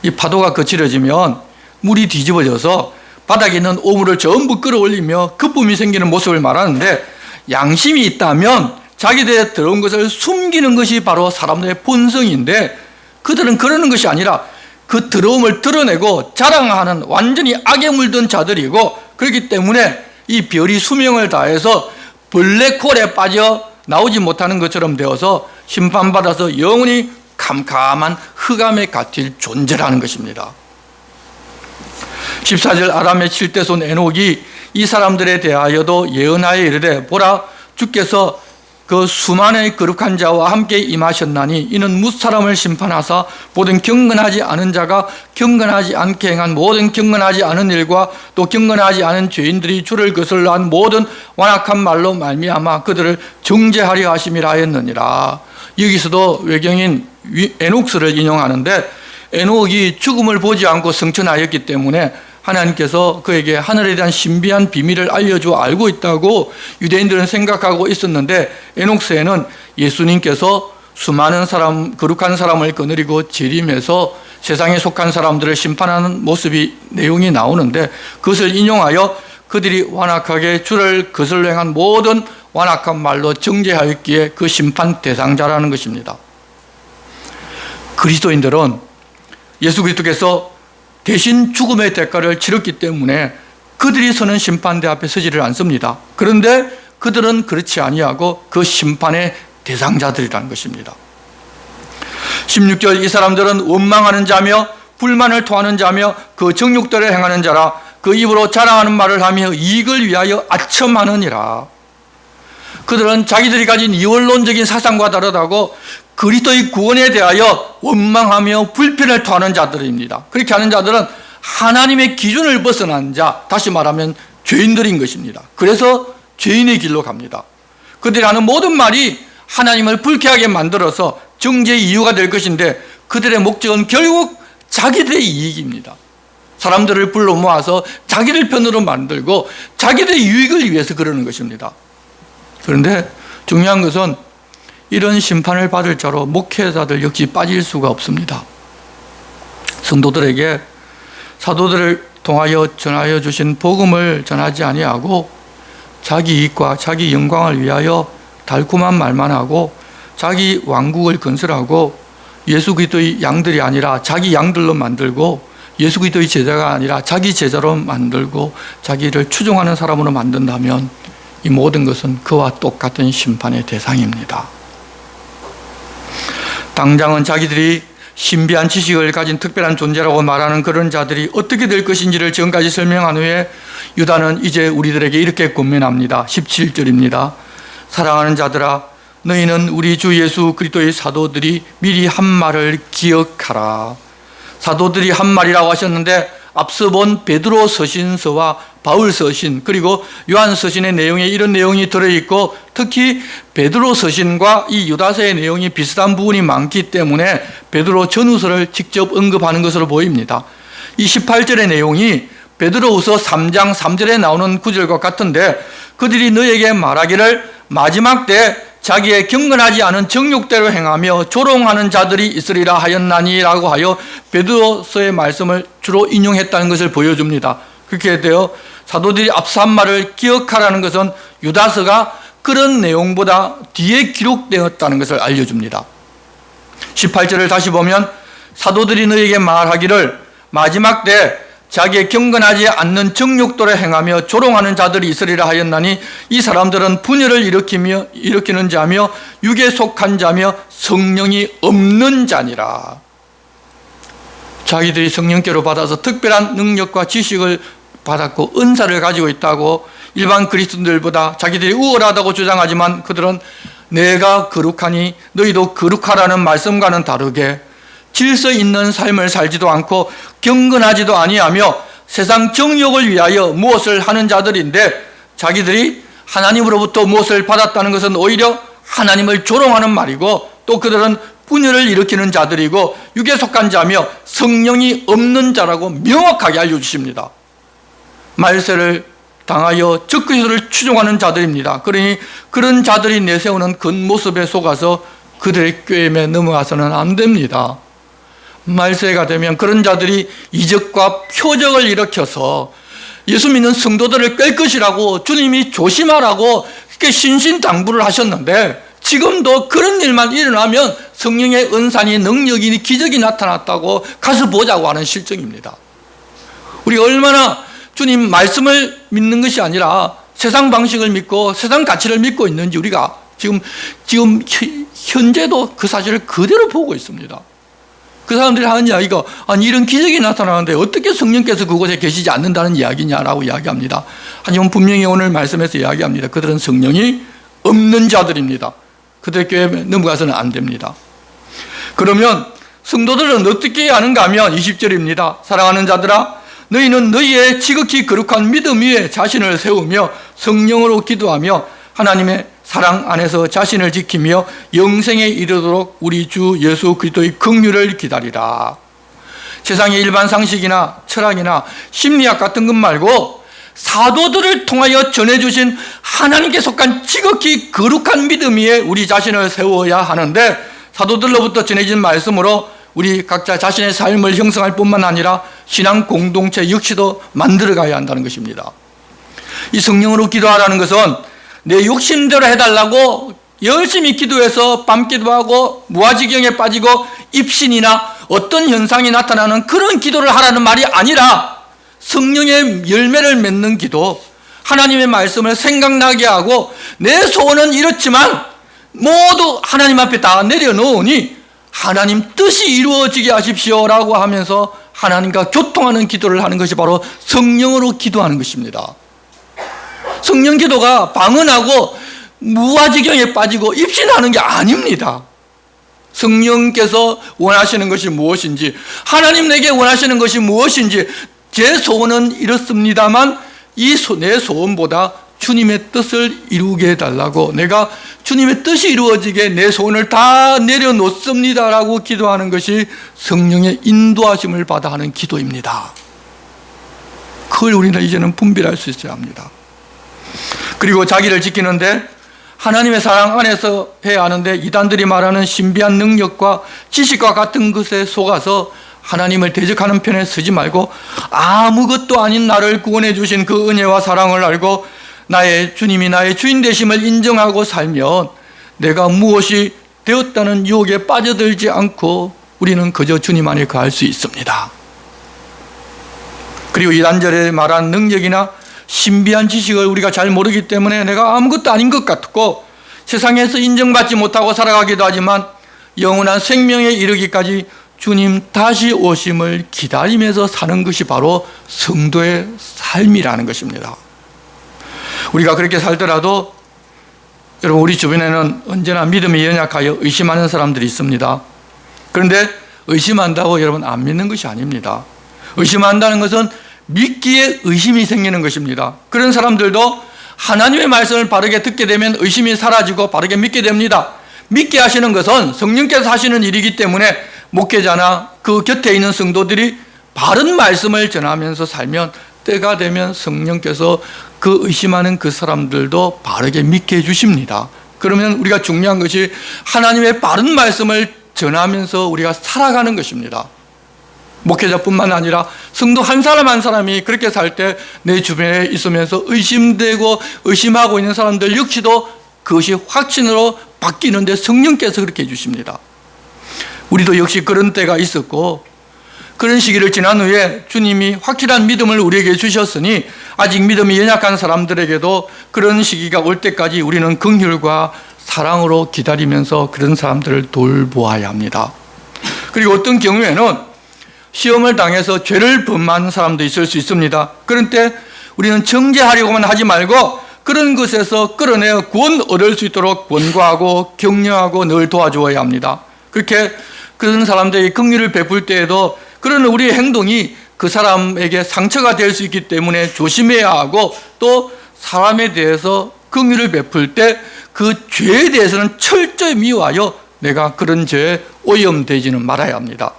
이 파도가 거칠어지면 물이 뒤집어져서 바닥에 있는 오물을 전부 끌어올리며 거품이 생기는 모습을 말하는데, 양심이 있다면 자기들에 들어온 것을 숨기는 것이 바로 사람들의 본성인데 그들은 그러는 것이 아니라 그 더러움을 드러내고 자랑하는 완전히 악에 물든 자들이고, 그렇기 때문에 이 별이 수명을 다해서 블랙홀에 빠져 나오지 못하는 것처럼 되어서 심판받아서 영원히 캄캄한 흑암에 갇힐 존재라는 것입니다. 14절, 아람의 7대손 에녹이 이 사람들에 대하여도 예언하여 이르되 보라, 주께서 그 수많은 거룩한 자와 함께 임하셨나니 이는 무사람을 심판하사 모든 경건하지 않은 자가 경건하지 않게 행한 모든 경건하지 않은 일과 또 경건하지 않은 죄인들이 주를 거슬러 한 모든 완악한 말로 말미암아 그들을 정죄하려 하심이라 하였느니라. 여기서도 외경인 에녹스를 인용하는데, 에녹이 죽음을 보지 않고 성천하였기 때문에 하나님께서 그에게 하늘에 대한 신비한 비밀을 알려주어 알고 있다고 유대인들은 생각하고 있었는데, 에녹스에는 예수님께서 수많은 사람, 거룩한 사람을 거느리고 재림해서 세상에 속한 사람들을 심판하는 모습이 내용이 나오는데, 그것을 인용하여 그들이 완악하게 주를 거슬러 행한 모든 완악한 말로 정죄하였기에 그 심판 대상자라는 것입니다. 그리스도인들은 예수 그리스도께서 대신 죽음의 대가를 치렀기 때문에 그들이 서는 심판대 앞에 서지를 않습니다. 그런데 그들은 그렇지 아니하고 그 심판의 대상자들이라는 것입니다. 16절, 이 사람들은 원망하는 자며 불만을 토하는 자며 그 정욕대로 행하는 자라. 그 입으로 자랑하는 말을 하며 이익을 위하여 아첨하느니라. 그들은 자기들이 가진 이원론적인 사상과 다르다고 그리스도의 구원에 대하여 원망하며 불편을 토하는 자들입니다. 그렇게 하는 자들은 하나님의 기준을 벗어난 자, 다시 말하면 죄인들인 것입니다. 그래서 죄인의 길로 갑니다. 그들이 하는 모든 말이 하나님을 불쾌하게 만들어서 정죄의 이유가 될 것인데 그들의 목적은 결국 자기들의 이익입니다. 사람들을 불러 모아서 자기들 편으로 만들고 자기들의 유익을 위해서 그러는 것입니다. 그런데 중요한 것은 이런 심판을 받을 자로 목회자들 역시 빠질 수가 없습니다. 성도들에게 사도들을 통하여 전하여 주신 복음을 전하지 아니하고 자기 이익과 자기 영광을 위하여 달콤한 말만 하고 자기 왕국을 건설하고 예수 그리스도의 양들이 아니라 자기 양들로 만들고 예수 그리스도의 제자가 아니라 자기 제자로 만들고 자기를 추종하는 사람으로 만든다면 이 모든 것은 그와 똑같은 심판의 대상입니다. 당장은 자기들이 신비한 지식을 가진 특별한 존재라고 말하는 그런 자들이 어떻게 될 것인지를 지금까지 설명한 후에 유다는 이제 우리들에게 이렇게 권면합니다. 17절입니다. 사랑하는 자들아, 너희는 우리 주 예수 그리스도의 사도들이 미리 한 말을 기억하라. 사도들이 한 말이라고 하셨는데 앞서 본 베드로 서신서와 바울 서신 그리고 요한 서신의 내용에 이런 내용이 들어있고 특히 베드로 서신과 이 유다서의 내용이 비슷한 부분이 많기 때문에 베드로 전후서를 직접 언급하는 것으로 보입니다. 이 18절의 내용이 베드로후서 3장 3절에 나오는 구절과 같은데 그들이 너에게 말하기를 마지막 때 자기의 경건하지 않은 정욕대로 행하며 조롱하는 자들이 있으리라 하였나니라고 하여 베드로서의 말씀을 주로 인용했다는 것을 보여줍니다. 그렇게 되어 사도들이 앞서 한 말을 기억하라는 것은 유다서가 그런 내용보다 뒤에 기록되었다는 것을 알려줍니다. 18절을 다시 보면 사도들이 너에게 말하기를 마지막 때 자기의 경건하지 않는 정욕도로 행하며 조롱하는 자들이 있으리라 하였나니 이 사람들은 분열을 일으키는 자며 육에 속한 자며 성령이 없는 자니라. 자기들이 성령께로 받아서 특별한 능력과 지식을 받았고 은사를 가지고 있다고 일반 그리스도인들보다 자기들이 우월하다고 주장하지만 그들은 내가 거룩하니 너희도 거룩하라는 말씀과는 다르게 질서 있는 삶을 살지도 않고 경건하지도 아니하며 세상 정욕을 위하여 무엇을 하는 자들인데 자기들이 하나님으로부터 무엇을 받았다는 것은 오히려 하나님을 조롱하는 말이고 또 그들은 분열을 일으키는 자들이고 육에 속한 자며 성령이 없는 자라고 명확하게 알려주십니다. 말세를 당하여 적그리스도를 추종하는 자들입니다. 그러니 그런 자들이 내세우는 겉모습에 속아서 그들의 꾀임에 넘어가서는 안 됩니다. 말세가 되면 그런 자들이 이적과 표적을 일으켜서 예수 믿는 성도들을 깰 것이라고 주님이 조심하라고 그렇게 신신당부를 하셨는데 지금도 그런 일만 일어나면 성령의 은사니 능력이니 기적이 나타났다고 가서 보자고 하는 실정입니다. 우리가 얼마나 주님 말씀을 믿는 것이 아니라 세상 방식을 믿고 세상 가치를 믿고 있는지 우리가 지금 현재도 그 사실을 그대로 보고 있습니다. 그 사람들이 하는 이야기가 아니 이런 기적이 나타나는데 어떻게 성령께서 그곳에 계시지 않는다는 이야기냐라고 이야기합니다. 하지만 분명히 오늘 말씀에서 이야기합니다. 그들은 성령이 없는 자들입니다. 그들의 교회에 넘어가서는 안 됩니다. 그러면 성도들은 어떻게 해야 하는가 하면 20절입니다. 사랑하는 자들아 너희는 너희의 지극히 거룩한 믿음 위에 자신을 세우며 성령으로 기도하며 하나님의 사랑 안에서 자신을 지키며 영생에 이르도록 우리 주 예수 그리스도의 긍휼을 기다리라. 세상의 일반 상식이나 철학이나 심리학 같은 것 말고 사도들을 통하여 전해주신 하나님께 속한 지극히 거룩한 믿음 위에 우리 자신을 세워야 하는데 사도들로부터 전해진 말씀으로 우리 각자 자신의 삶을 형성할 뿐만 아니라 신앙 공동체 역시도 만들어가야 한다는 것입니다. 이 성령으로 기도하라는 것은 내 욕심대로 해달라고 열심히 기도해서 밤 기도하고 무아지경에 빠지고 입신이나 어떤 현상이 나타나는 그런 기도를 하라는 말이 아니라 성령의 열매를 맺는 기도, 하나님의 말씀을 생각나게 하고 내 소원은 이렇지만 모두 하나님 앞에 다 내려놓으니 하나님 뜻이 이루어지게 하십시오라고 하면서 하나님과 교통하는 기도를 하는 것이 바로 성령으로 기도하는 것입니다. 성령 기도가 방언하고 무아지경에 빠지고 입신하는 게 아닙니다. 성령께서 원하시는 것이 무엇인지, 하나님 내게 원하시는 것이 무엇인지, 제 소원은 이렇습니다만 내 소원보다 주님의 뜻을 이루게 해달라고, 내가 주님의 뜻이 이루어지게 내 소원을 다 내려놓습니다라고 기도하는 것이 성령의 인도하심을 받아 하는 기도입니다. 그걸 우리는 이제는 분별할 수 있어야 합니다. 그리고 자기를 지키는데 하나님의 사랑 안에서 해야 하는데, 이단들이 말하는 신비한 능력과 지식과 같은 것에 속아서 하나님을 대적하는 편에 서지 말고 아무것도 아닌 나를 구원해 주신 그 은혜와 사랑을 알고 나의 주님이 나의 주인 되심을 인정하고 살면 내가 무엇이 되었다는 유혹에 빠져들지 않고 우리는 그저 주님 안에 거할 수 있습니다. 그리고 이단절에 말한 능력이나 신비한 지식을 우리가 잘 모르기 때문에 내가 아무것도 아닌 것 같고 세상에서 인정받지 못하고 살아가기도 하지만 영원한 생명에 이르기까지 주님 다시 오심을 기다리면서 사는 것이 바로 성도의 삶이라는 것입니다. 우리가 그렇게 살더라도 여러분, 우리 주변에는 언제나 믿음이 연약하여 의심하는 사람들이 있습니다. 그런데 의심한다고 여러분 안 믿는 것이 아닙니다. 의심한다는 것은 믿기에 의심이 생기는 것입니다. 그런 사람들도 하나님의 말씀을 바르게 듣게 되면 의심이 사라지고 바르게 믿게 됩니다. 믿게 하시는 것은 성령께서 하시는 일이기 때문에 목회자나 그 곁에 있는 성도들이 바른 말씀을 전하면서 살면 때가 되면 성령께서 그 의심하는 그 사람들도 바르게 믿게 해주십니다. 그러면 우리가 중요한 것이 하나님의 바른 말씀을 전하면서 우리가 살아가는 것입니다. 목회자뿐만 아니라 성도 한 사람 한 사람이 그렇게 살 때 내 주변에 있으면서 의심되고 의심하고 있는 사람들 역시도 그것이 확신으로 바뀌는데 성령께서 그렇게 해주십니다. 우리도 역시 그런 때가 있었고 그런 시기를 지난 후에 주님이 확실한 믿음을 우리에게 주셨으니 아직 믿음이 연약한 사람들에게도 그런 시기가 올 때까지 우리는 긍휼과 사랑으로 기다리면서 그런 사람들을 돌보아야 합니다. 그리고 어떤 경우에는 시험을 당해서 죄를 범한 사람도 있을 수 있습니다. 그런 때 우리는 정죄하려고만 하지 말고 그런 것에서 끌어내어 구원 얻을 수 있도록 권고하고 격려하고 늘 도와주어야 합니다. 그렇게 그런 사람들에게 긍휼을 베풀 때에도 그런 우리의 행동이 그 사람에게 상처가 될 수 있기 때문에 조심해야 하고, 또 사람에 대해서 긍휼을 베풀 때 그 죄에 대해서는 철저히 미워하여 내가 그런 죄에 오염되지는 말아야 합니다.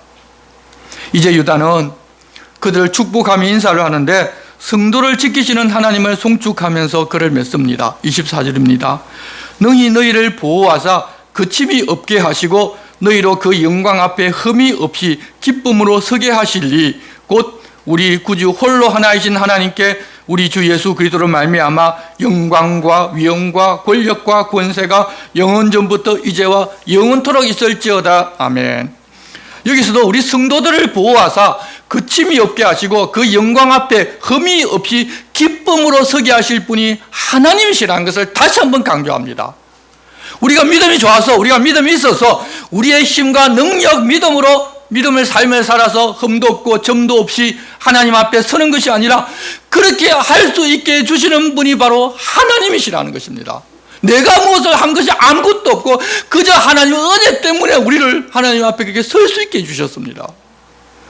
이제 유다는 그들을 축복하며 인사를 하는데 성도를 지키시는 하나님을 송축하면서 그를 맺습니다. 24절입니다. 능히 너희를 보호하사 그침이 없게 하시고 너희로 그 영광 앞에 흠이 없이 기쁨으로 서게 하실리 곧 우리 구주 홀로 하나이신 하나님께 우리 주 예수 그리스도로 말미암아 영광과 위엄과 권력과 권세가 영원 전부터 이제와 영원토록 있을지어다. 아멘. 여기서도 우리 성도들을 보호하사 그침이 없게 하시고 그 영광 앞에 흠이 없이 기쁨으로 서게 하실 분이 하나님이시라는 것을 다시 한번 강조합니다. 우리가 믿음이 좋아서, 우리가 믿음이 있어서 우리의 힘과 능력, 믿음으로 믿음을 삶을 살아서 흠도 없고 점도 없이 하나님 앞에 서는 것이 아니라 그렇게 할 수 있게 해주시는 분이 바로 하나님이시라는 것입니다. 내가 무엇을 한 것이 아무것도 없고 그저 하나님의 은혜 때문에 우리를 하나님 앞에 그렇게 설 수 있게 해주셨습니다.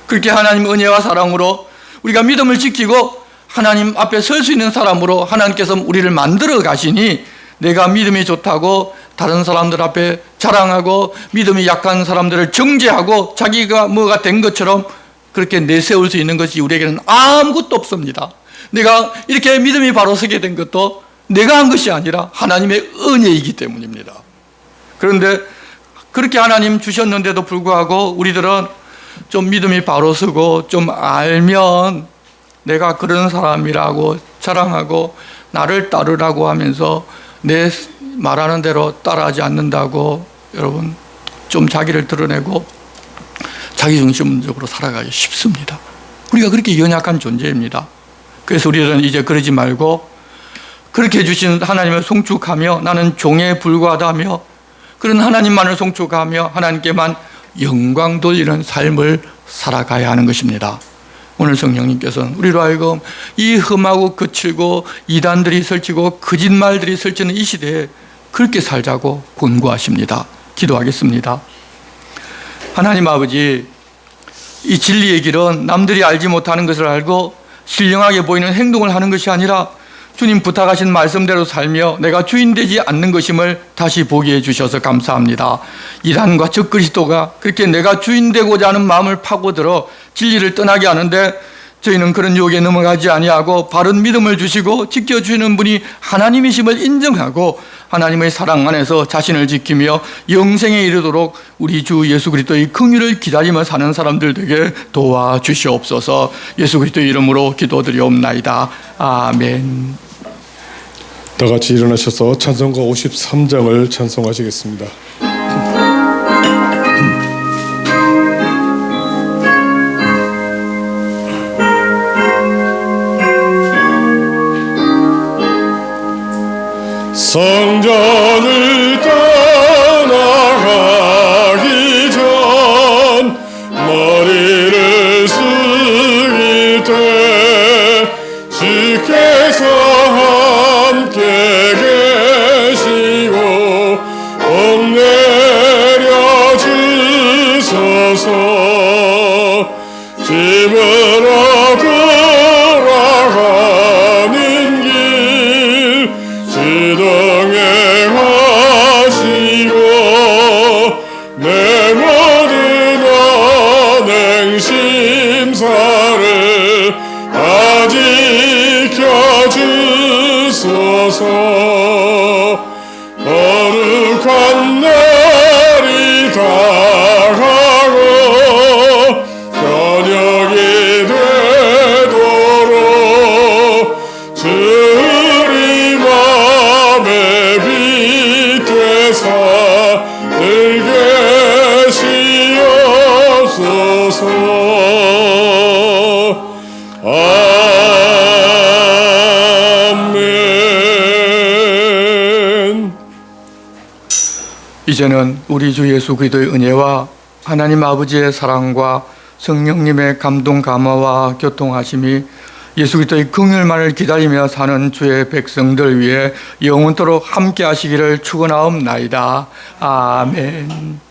그렇게 하나님의 은혜와 사랑으로 우리가 믿음을 지키고 하나님 앞에 설 수 있는 사람으로 하나님께서 우리를 만들어 가시니 내가 믿음이 좋다고 다른 사람들 앞에 자랑하고 믿음이 약한 사람들을 정죄하고 자기가 뭐가 된 것처럼 그렇게 내세울 수 있는 것이 우리에게는 아무것도 없습니다. 내가 이렇게 믿음이 바로 서게 된 것도 내가 한 것이 아니라 하나님의 은혜이기 때문입니다. 그런데 그렇게 하나님 주셨는데도 불구하고 우리들은 좀 믿음이 바로 서고 좀 알면 내가 그런 사람이라고 자랑하고 나를 따르라고 하면서 내 말하는 대로 따라하지 않는다고 여러분 좀 자기를 드러내고 자기중심적으로 살아가기 쉽습니다. 우리가 그렇게 연약한 존재입니다. 그래서 우리는 이제 그러지 말고 그렇게 해주신 하나님을 송축하며 나는 종에 불과하다며 그런 하나님만을 송축하며 하나님께만 영광 돌리는 삶을 살아가야 하는 것입니다. 오늘 성령님께서는 우리로 하여금 이 험하고 거칠고 이단들이 설치고 거짓말들이 설치는 이 시대에 그렇게 살자고 권고하십니다. 기도하겠습니다. 하나님 아버지, 이 진리의 길은 남들이 알지 못하는 것을 알고 신령하게 보이는 행동을 하는 것이 아니라 주님 부탁하신 말씀대로 살며 내가 주인 되지 않는 것임을 다시 보게 해주셔서 감사합니다. 이단과 적그리스도가 그렇게 내가 주인 되고자 하는 마음을 파고들어 진리를 떠나게 하는데 저희는 그런 유혹에 넘어가지 아니하고 바른 믿음을 주시고 지켜주시는 분이 하나님이심을 인정하고 하나님의 사랑 안에서 자신을 지키며 영생에 이르도록 우리 주 예수 그리스도의 긍휼을 기다리며 사는 사람들 되게 도와주시옵소서. 예수 그리스도의 이름으로 기도드리옵나이다. 아멘. 다 같이 일어나셔서 찬송가 53장을 찬송하시겠습니다. 성전을 떠나가기 전 머리를 숙일 때 주께서 함께 계시고 복 내려 주소서. 집으로 돌아가는 길 주동에 하시고 내 모든 언행 심사를 다 지켜주소서. 거룩한 날이 다가고 저녁이 되도록 주리 맘에 빛되사 늘 계시옵소서. 아멘. 이제는 우리 주 예수 그리스도의 은혜와 하나님 아버지의 사랑과 성령님의 감동 감화와 교통하심이 예수 그리스도의 긍휼만을 기다리며 사는 주의 백성들 위해 영원토록 함께 하시기를 축원하옵나이다. 아멘.